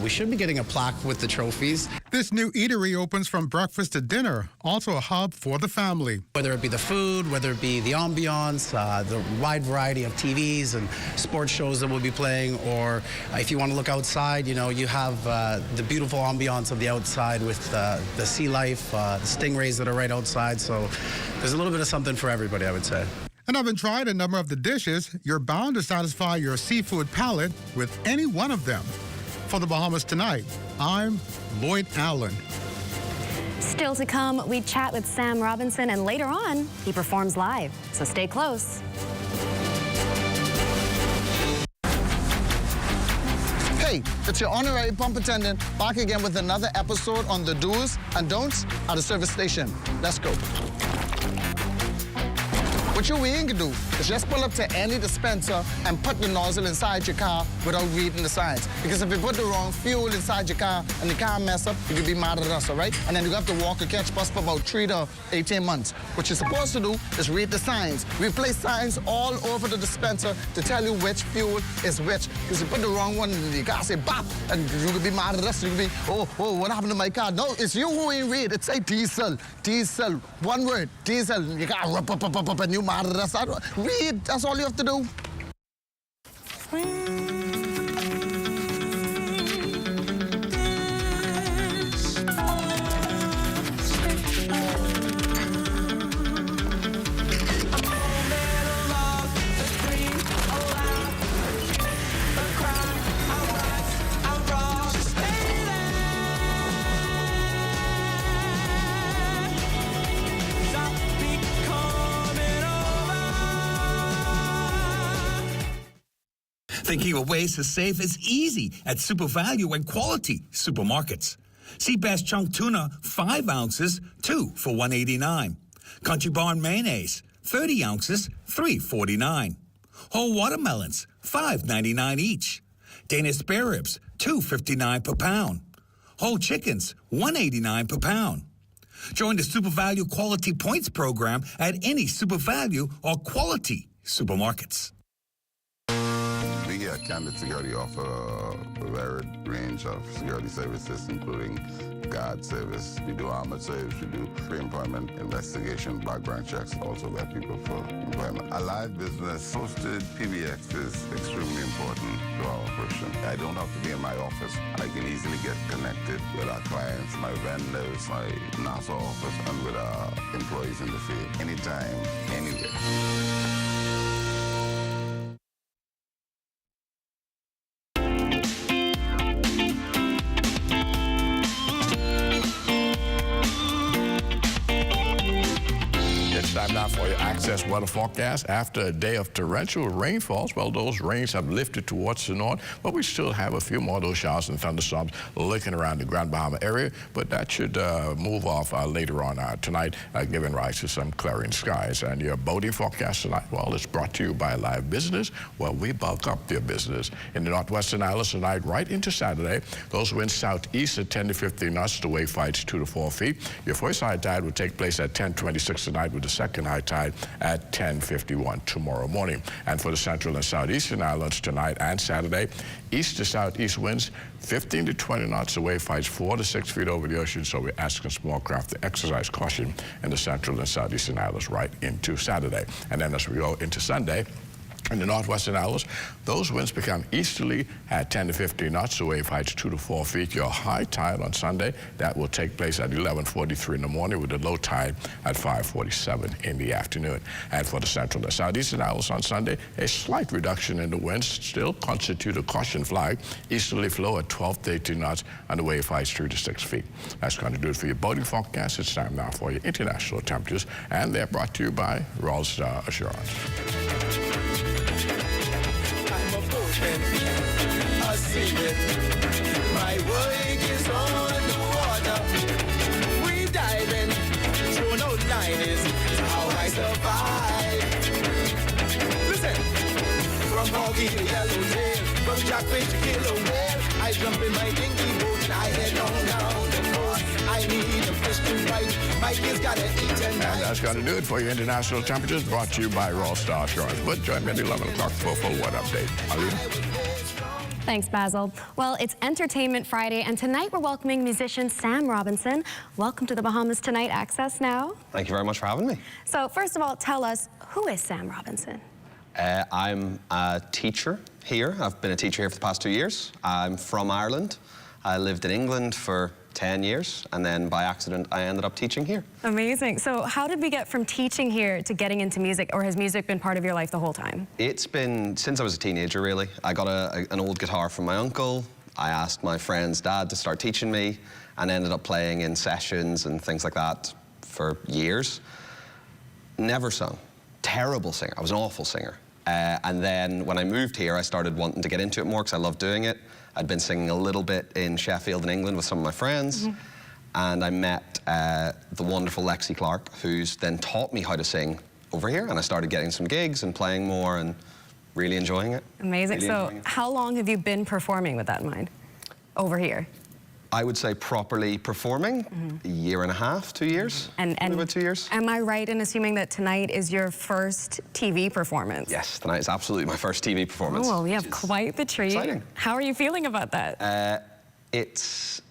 We should be getting a plaque with the trophies. This new eatery opens from breakfast to dinner, also a hub for the family. Whether it be the food, whether it be the ambiance, the wide variety of TVs and sports shows that we'll be playing, or if you want to look outside, you know, you have the beautiful ambiance of the outside with the sea life, the stingrays that are right outside. So there's a little bit of something for everybody, I would say. And having tried a number of the dishes, you're bound to satisfy your seafood palate with any one of them. For the Bahamas Tonight, I'm Lloyd Allen. Still to come, we chat with Sam Robinson, and later on, he performs live. So stay close. Hey, it's your honorary pump attendant back again with another episode on the do's and don'ts at a service station. Let's go. What you ain't gonna do is just pull up to any dispenser and put the nozzle inside your car without reading the signs. Because if you put the wrong fuel inside your car and the car mess up, you could be mad at us, all right? And then you have to walk or catch bus for about 3 to 18 months. What you're supposed to do is read the signs. We place signs all over the dispenser to tell you which fuel is which. Because you put the wrong one in your car, say bop, and you could be mad at us. You could be, oh, what happened to my car? No, it's you who ain't read. It say diesel, diesel, one word, diesel. You got up, and you mad at us. Read, that's all you have to do. Thinking of ways to save is easy at Super Value and Quality supermarkets. Sea Bass Chunk Tuna, 5 ounces, 2 for $1.89. Country Barn Mayonnaise, 30 ounces, $3.49. Whole watermelons, $5.99 each. Danish spare ribs, $2.59 per pound. Whole chickens, $1.89 per pound. Join the Super Value Quality Points program at any Super Value or Quality supermarkets. We here at Candid Security offer a varied range of security services, including guard service. We do armored service, we do pre-employment investigation, background checks, also vet people for employment. A live business hosted PBX is extremely important to our operation. I don't have to be in my office. I can easily get connected with our clients, my vendors, my Nassau office, and with our employees in the field, anytime, anywhere. Time now for your Access weather forecast. After a day of torrential rainfalls, well, those rains have lifted towards the north, but we still have a few more of those showers and thunderstorms lurking around the Grand Bahama area, but that should move off later on tonight, giving rise to some clearing skies. And your boating forecast tonight, well, it's brought to you by Live Business. Well, we bulk up your business. In the northwestern islands tonight, right into Saturday, those winds southeast at 10 to 15 knots, the wave heights 2 to 4 feet. Your first high tide will take place at 10:26 tonight, with the second high tide at 10:51 tomorrow morning. And for the central and southeastern islands tonight and Saturday, east to southeast winds 15 to 20 knots, the wave heights 4 to 6 feet over the ocean, so we're asking small craft to exercise caution in the central and southeastern islands right into Saturday. And then as we go into Sunday, in the northwestern islands, those winds become easterly at 10 to 15 knots, the wave heights 2 to 4 feet. Your high tide on Sunday, that will take place at 11:43 in the morning, with the low tide at 5:47 in the afternoon. And for the central and southeastern islands on Sunday, a slight reduction in the winds still constitute a caution flag. Easterly flow at 12 to 18 knots, and the wave heights 3 to 6 feet. That's going to do it for your boating forecast. It's time now for your international temperatures, and they're brought to you by Rollout Assurance. I see it. My work is on the water. Jack fish to kill a whale. I jump in my dinky boat and I head on down the coast. I need a fish to bite. My kids gotta eat and And that's going to do it for your international temperatures, brought to you by Raw Star Assurance. But join me at 11 o'clock for a full weather update. Alina? Thanks, Basil. Well, it's Entertainment Friday, and tonight we're welcoming musician Sam Robinson. Welcome to the Bahamas Tonight. Access now. Thank you very much for having me. So, first of all, tell us, who is Sam Robinson? I'm a teacher here. I've been a teacher here for the past 2 years. I'm from Ireland. I lived in England for 10 years, and then by accident, I ended up teaching here. Amazing. So how did we get from teaching here to getting into music, or has music been part of your life the whole time? It's been since I was a teenager, really. I got an old guitar from my uncle. I asked my friend's dad to start teaching me, and ended up playing in sessions and things like that for years. Never sung. Terrible singer. I was an awful singer. And then when I moved here, I started wanting to get into it more because I loved doing it. I'd been singing a little bit in Sheffield in England with some of my friends, and I met the wonderful Lexi Clark, who's then taught me how to sing over here, and I started getting some gigs and playing more and really enjoying it. Amazing. Really So enjoying it. how long have you been performing with that in mind over here? I would say properly performing, a year and a half, 2 years. And about 2 years. Am I right in assuming that tonight is your first TV performance? Yes, tonight is absolutely my first TV performance. Oh, well, we have quite the treat. exciting. How are you feeling about that? It's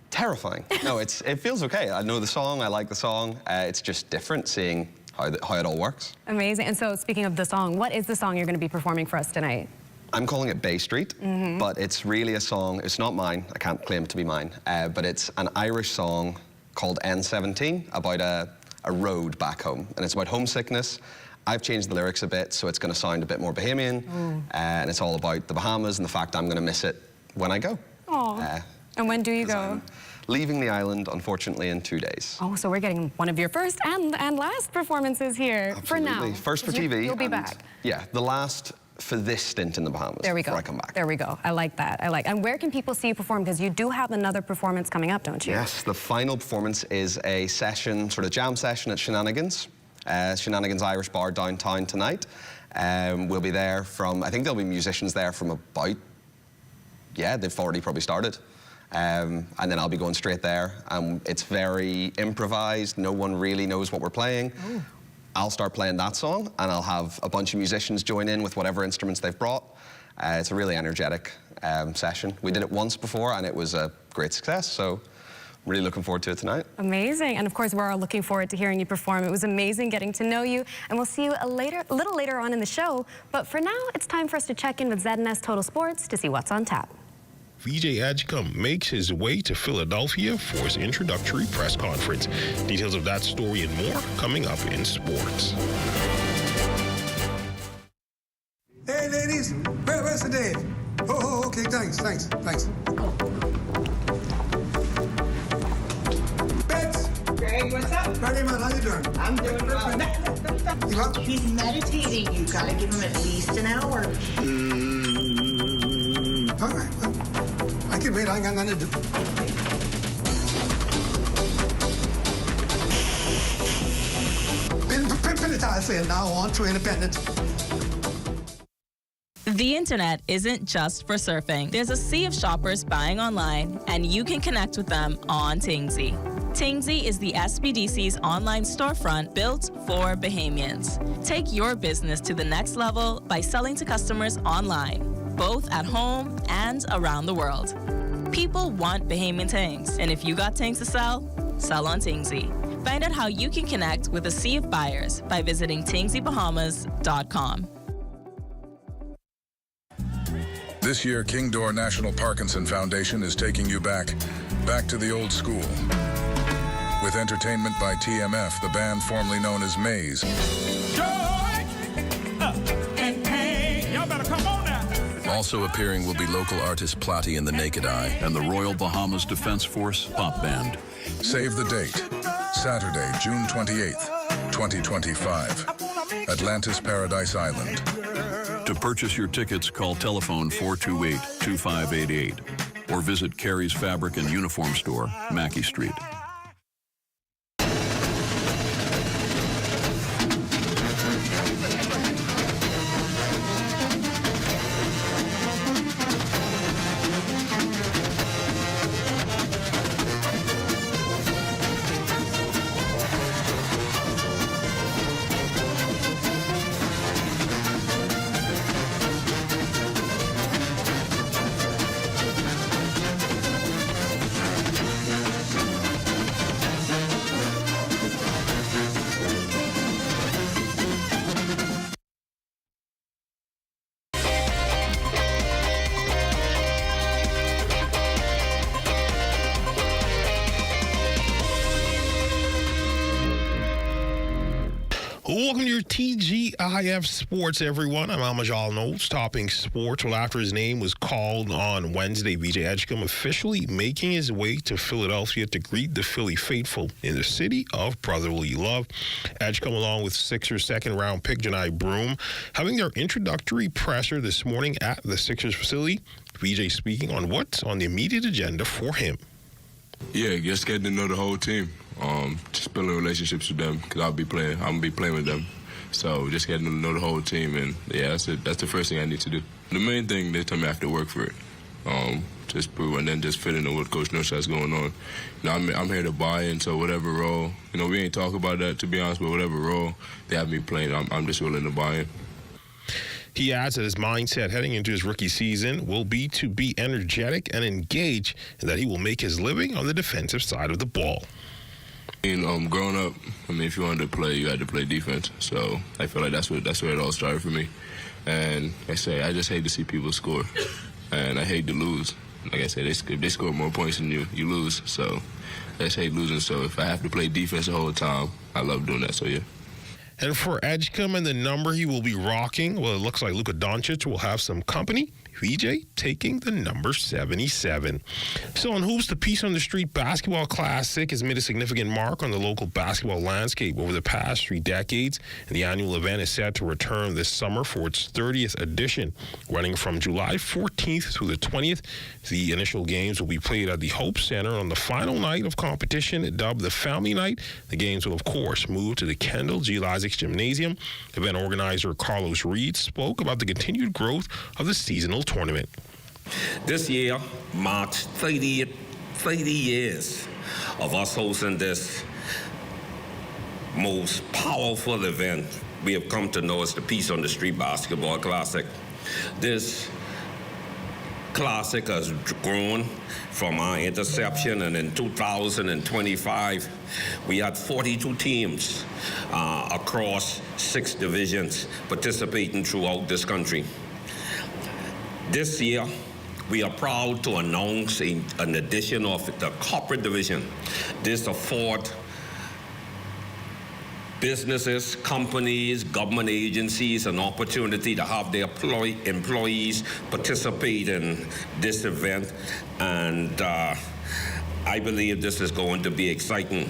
terrifying. No, it feels okay. I know the song, I like the song. It's just different seeing how it all works. Amazing. And so speaking of the song, what is the song you're going to be performing for us tonight? I'm calling it Bay Street, but it's really a song, it's not mine, I can't claim it to be mine, but it's an Irish song called N17 about a road back home, and it's about homesickness. I've changed the lyrics a bit, so it's going to sound a bit more Bahamian, and it's all about the Bahamas and the fact I'm going to miss it when I go. Aw. And when do you go? Leaving the island, unfortunately, in 2 days. Oh, so we're getting one of your first and last performances here for now. Absolutely. First for TV. You'll be and, back. Yeah, the last for this stint in the Bahamas. There we go. Before I come back. There we go. I like that. And where can people see you perform? Because you do have another performance coming up, don't you? Yes, the final performance is a session, sort of jam session at Shenanigans. Shenanigans Irish Bar downtown tonight. We'll be there from, I think there'll be musicians there from about, yeah, they've already probably started. And then I'll be going straight there. It's very improvised. No one really knows what we're playing. Oh. I'll start playing that song, and I'll have a bunch of musicians join in with whatever instruments they've brought. It's a really energetic session. We did it once before, and it was a great success, so I'm really looking forward to it tonight. Amazing. And of course, we're all looking forward to hearing you perform. It was amazing getting to know you, and we'll see you a little later on in the show. But for now, it's time for us to check in with ZNS Total Sports to see what's on tap. VJ Adjicum makes his way to Philadelphia for his introductory press conference. Details of that story and more coming up in sports. Hey, ladies, where's the day? Oh, okay, thanks. Bets. Greg, what's up? Very much, how you doing? I'm doing well. You up? He's meditating. You gotta give him at least an hour. All right, well, I can wait, I ain't got nothing to do. Pin say now on to independence. The internet isn't just for surfing. There's a sea of shoppers buying online, and you can connect with them on Tingsy. Tingsy is the SBDC's online storefront built for Bahamians. Take your business to the next level by selling to customers online, both at home and around the world. People want Bahamian things, and if you got things to sell, sell on Tingsy. Find out how you can connect with a sea of buyers by visiting tingsybahamas.com. This year, King Door National Parkinson Foundation is taking you back to the old school. With entertainment by TMF, the band formerly known as Maze. Y'all better come on now. Also appearing will be local artist Plotty and the Naked Eye and the Royal Bahamas Defense Force Pop Band. Save the date, Saturday, June 28th, 2025, Atlantis Paradise Island. To purchase your tickets, call telephone 428-2588 or visit Carey's Fabric and Uniform Store, Mackey Street. Welcome to your TGIF Sports, everyone. I'm Amajal Knowles, topping sports. Well, after his name was called on Wednesday, VJ Edgecombe officially making his way to Philadelphia to greet the Philly faithful in the city of brotherly love. Edgecombe, along with Sixers second-round pick Janai Broom, having their introductory presser this morning at the Sixers facility. VJ speaking on what's on the immediate agenda for him. Yeah, just getting to know the whole team. Just building relationships with them because I'm gonna be playing with them. So just getting to know the whole team, and yeah, that's the first thing I need to do. The main thing, they tell me I have to work for it. Just prove, and then just fit into what Coach knows has going on. You know, I'm here to buy in, so whatever role, you know, we ain't talk about that to be honest, but whatever role they have me playing, I'm just willing to buy in. He adds that his mindset heading into his rookie season will be to be energetic and engaged, and that he will make his living on the defensive side of the ball. Growing up, if you wanted to play, you had to play defense. So I feel like that's where it all started for me. And I just hate to see people score, and I hate to lose. Like I said, if they score more points than you lose. So I just hate losing. So if I have to play defense the whole time, I love doing that. So yeah. And for Edgecombe and the number he will be rocking, well, it looks like Luka Doncic will have some company. VJ taking the number 77. So on hoops, the Peace on the Street Basketball Classic has made a significant mark on the local basketball landscape over the past 3 decades, and the annual event is set to return this summer for its 30th edition. Running from July 14th through the 20th, the initial games will be played at the Hope Center on the final night of competition, dubbed the Family Night. The games will, of course, move to the Kendall G. Lazick Gymnasium. Event organizer Carlos Reed spoke about the continued growth of the seasonal tournament. This year marks 30 years of us hosting this most powerful event we have come to know as the Peace on the Street Basketball Classic. This classic has grown from our interception, and in 2025 we had 42 teams across 6 divisions participating throughout this country. This year, we are proud to announce an addition of the corporate division. This affords businesses, companies, government agencies an opportunity to have their employees participate in this event, and I believe this is going to be exciting.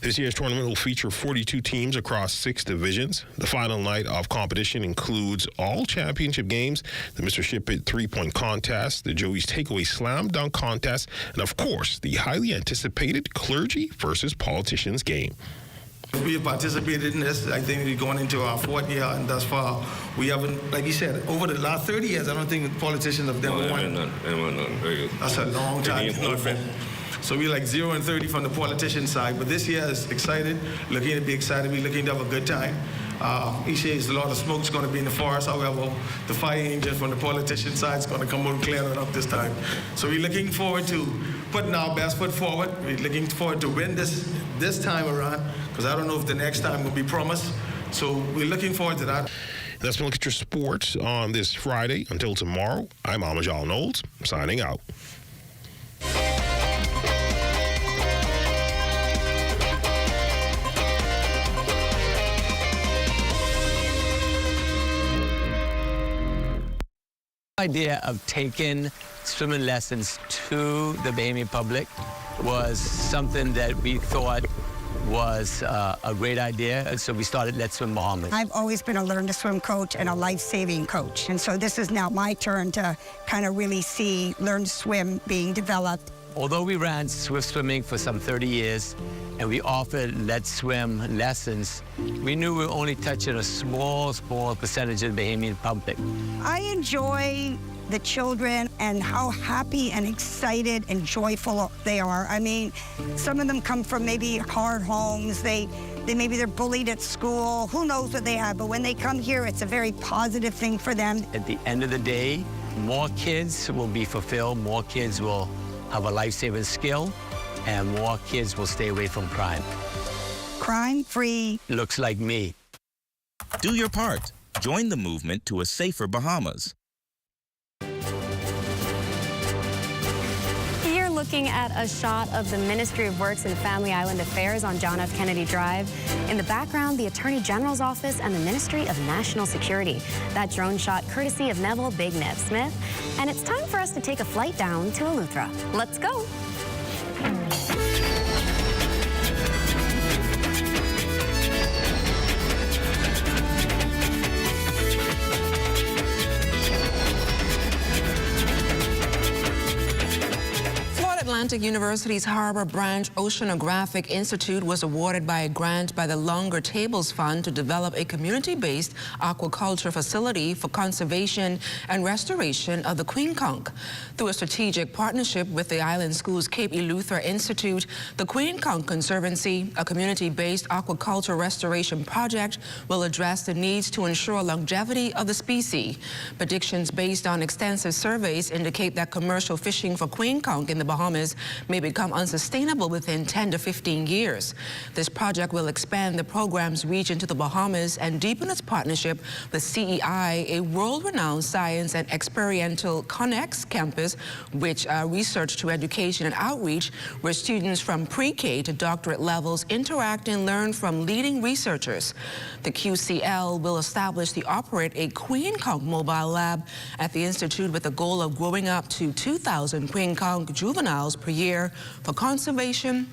This year's tournament will feature 42 teams across 6 divisions. The final night of competition includes all championship games, the Mr. Ship It 3-point contest, the Joey's Takeaway Slam Dunk contest, and of course, the highly anticipated clergy versus politicians game. We have participated in this. I think we're going into our 4th year, and thus far, we haven't, like you said, over the last 30 years, I don't think politicians have never won. That's a long time. So we're like 0 and 30 from the politician side, but this year is excited, looking to be excited, we're looking to have a good time. Each year is a lot of smoke's going to be in the forest. However, the fire engine from the politician side is going to come out and clear it up this time. So we're looking forward to putting our best foot forward. We're looking forward to win this time around, because I don't know if the next time will be promised. So we're looking forward to that. That's been a look at your sports on this Friday. Until tomorrow, I'm Amajal Knowles, signing out. idea of taking swimming lessons to the Bahamian public was something that we thought was a great idea, and so we started Let's Swim Bahama. I've always been a learn to swim coach and a life-saving coach, and so this is now my turn to kind of really see learn to swim being developed. Although we ran swift swimming for some 30 years and we offered Let's Swim lessons, we knew we were only touching a small percentage of the Bahamian public. I enjoy the children and how happy and excited and joyful they are. I mean, some of them come from maybe hard homes. Maybe they're bullied at school. Who knows what they have, but when they come here, it's a very positive thing for them. At the end of the day, more kids will be fulfilled, more kids will have a life-saving skill, and more kids will stay away from crime. Crime-free. Looks like me. Do your part. Join the movement to a safer Bahamas. looking at a shot of the Ministry of Works and Family Island Affairs on John F. Kennedy Drive. In the background, the Attorney General's office and the Ministry of National Security. That drone shot courtesy of Neville Big Nev Smith. And it's time for us to take a flight down to Eleuthera. Let's go. Atlantic University's Harbor Branch Oceanographic Institute was awarded by a grant by the Longer Tables Fund to develop a community-based aquaculture facility for conservation and restoration of the Queen Conch. Through a strategic partnership with the Island School's Cape Eleuthera Institute, the Queen Conch Conservancy, a community-based aquaculture restoration project, will address the needs to ensure longevity of the species. Predictions based on extensive surveys indicate that commercial fishing for Queen Conch in the Bahamas may become unsustainable within 10 to 15 years. This project will expand the program's reach into the Bahamas and deepen its partnership with CEI, a world-renowned science and experiential Connex campus, which research to education and outreach, where students from pre-K to doctorate levels interact and learn from leading researchers. The QCL will establish and operate a Queen Conch mobile lab at the Institute with the goal of growing up to 2,000 Queen Conch juveniles per year for conservation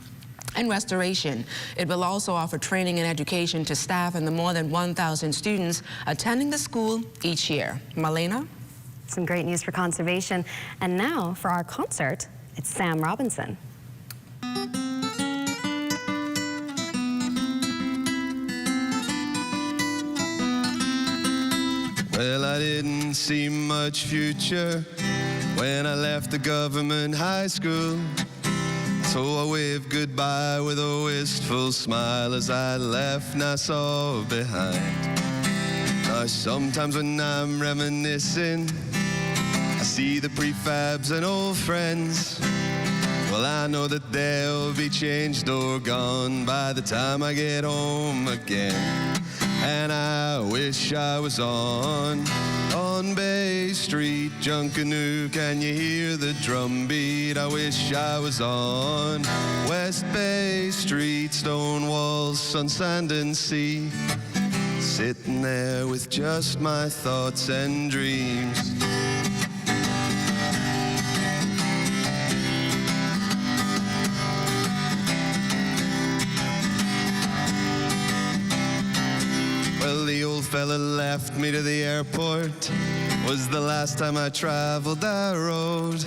and restoration. It will also offer training and education to staff and the more than 1,000 students attending the school each year. Marlena? Some great news for conservation. And now for our concert, it's Sam Robinson. Well, I didn't see much future when I left the government high school. So I waved goodbye with a wistful smile as I left Nassau behind. Now sometimes when I'm reminiscing, I see the prefabs and old friends. Well, I know that they'll be changed or gone by the time I get home again. And I wish I was on Bay Street, Junkanoo, can you hear the drum beat? I wish I was on West Bay Street, stone walls, sun, sand, and sea, sitting there with just my thoughts and dreams. Well, the old fella left me to the airport. Was the last time I traveled that road.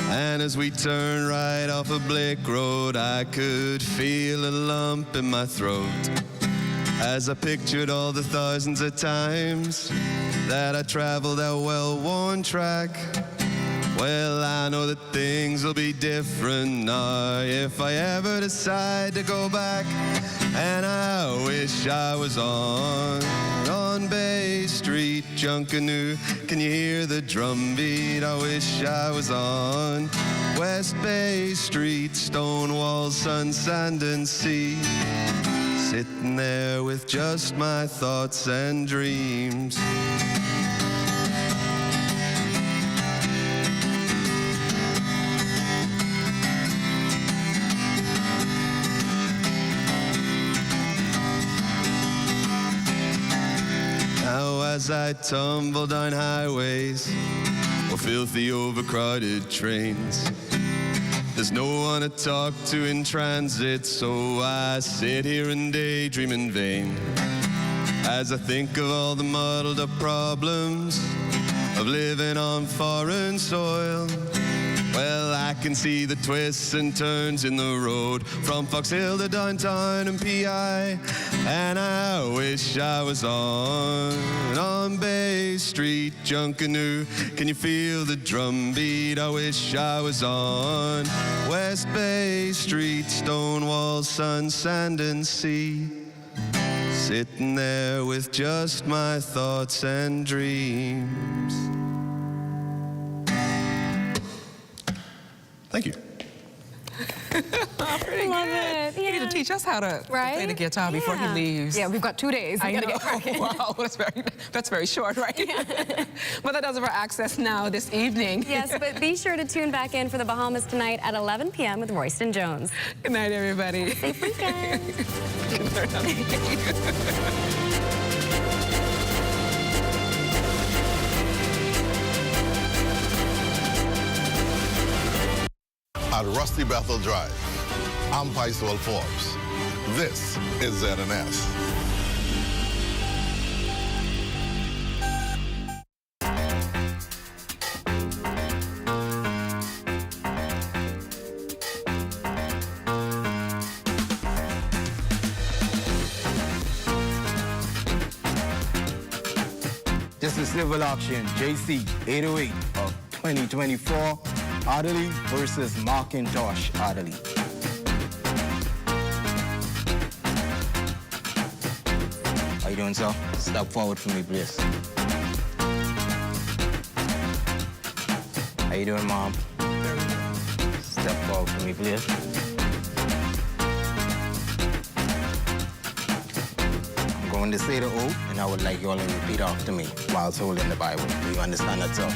And as we turned right off a Blake Road, I could feel a lump in my throat as I pictured all the thousands of times that I traveled that well-worn track. Well, I know that things will be different now if I ever decide to go back. And I wish I was on Bay Street, Junkanoo, can you hear the drum beat? I wish I was on West Bay Street, stone walls, sun, sand, and sea, sitting there with just my thoughts and dreams. As I tumble down highways or filthy overcrowded trains, there's no one to talk to in transit, so I sit here and daydream in vain as I think of all the muddled up problems of living on foreign soil. Well, I can see the twists and turns in the road from Fox Hill to downtown and PI. And I wish I was on Bay Street, Junkanoo, can you feel the drum beat? I wish I was on West Bay Street, stone walls, sun, sand, and sea, sitting there with just my thoughts and dreams. Thank you. pretty Love good. it. You need to teach us how to play the guitar before he leaves. Yeah, we've got 2 days. We I gotta know. get cracking. Wow, that's very short, right? But that does it for Access Now this evening. Yes, but be sure to tune back in for the Bahamas tonight at 11 p.m. with Royston Jones. Good night, everybody. Safe weekend. At Rusty Bethel Drive, I'm Paiswell Forbes. This is ZNS. This is civil auction JC 808 of 2024 Adderley versus Macintosh Adderley. How you doing, sir? Step forward for me, please. How you doing, Mom? Step forward for me, please. I'm going to say the oath, and I would like you all to repeat after me while holding the Bible. Do you understand that, sir?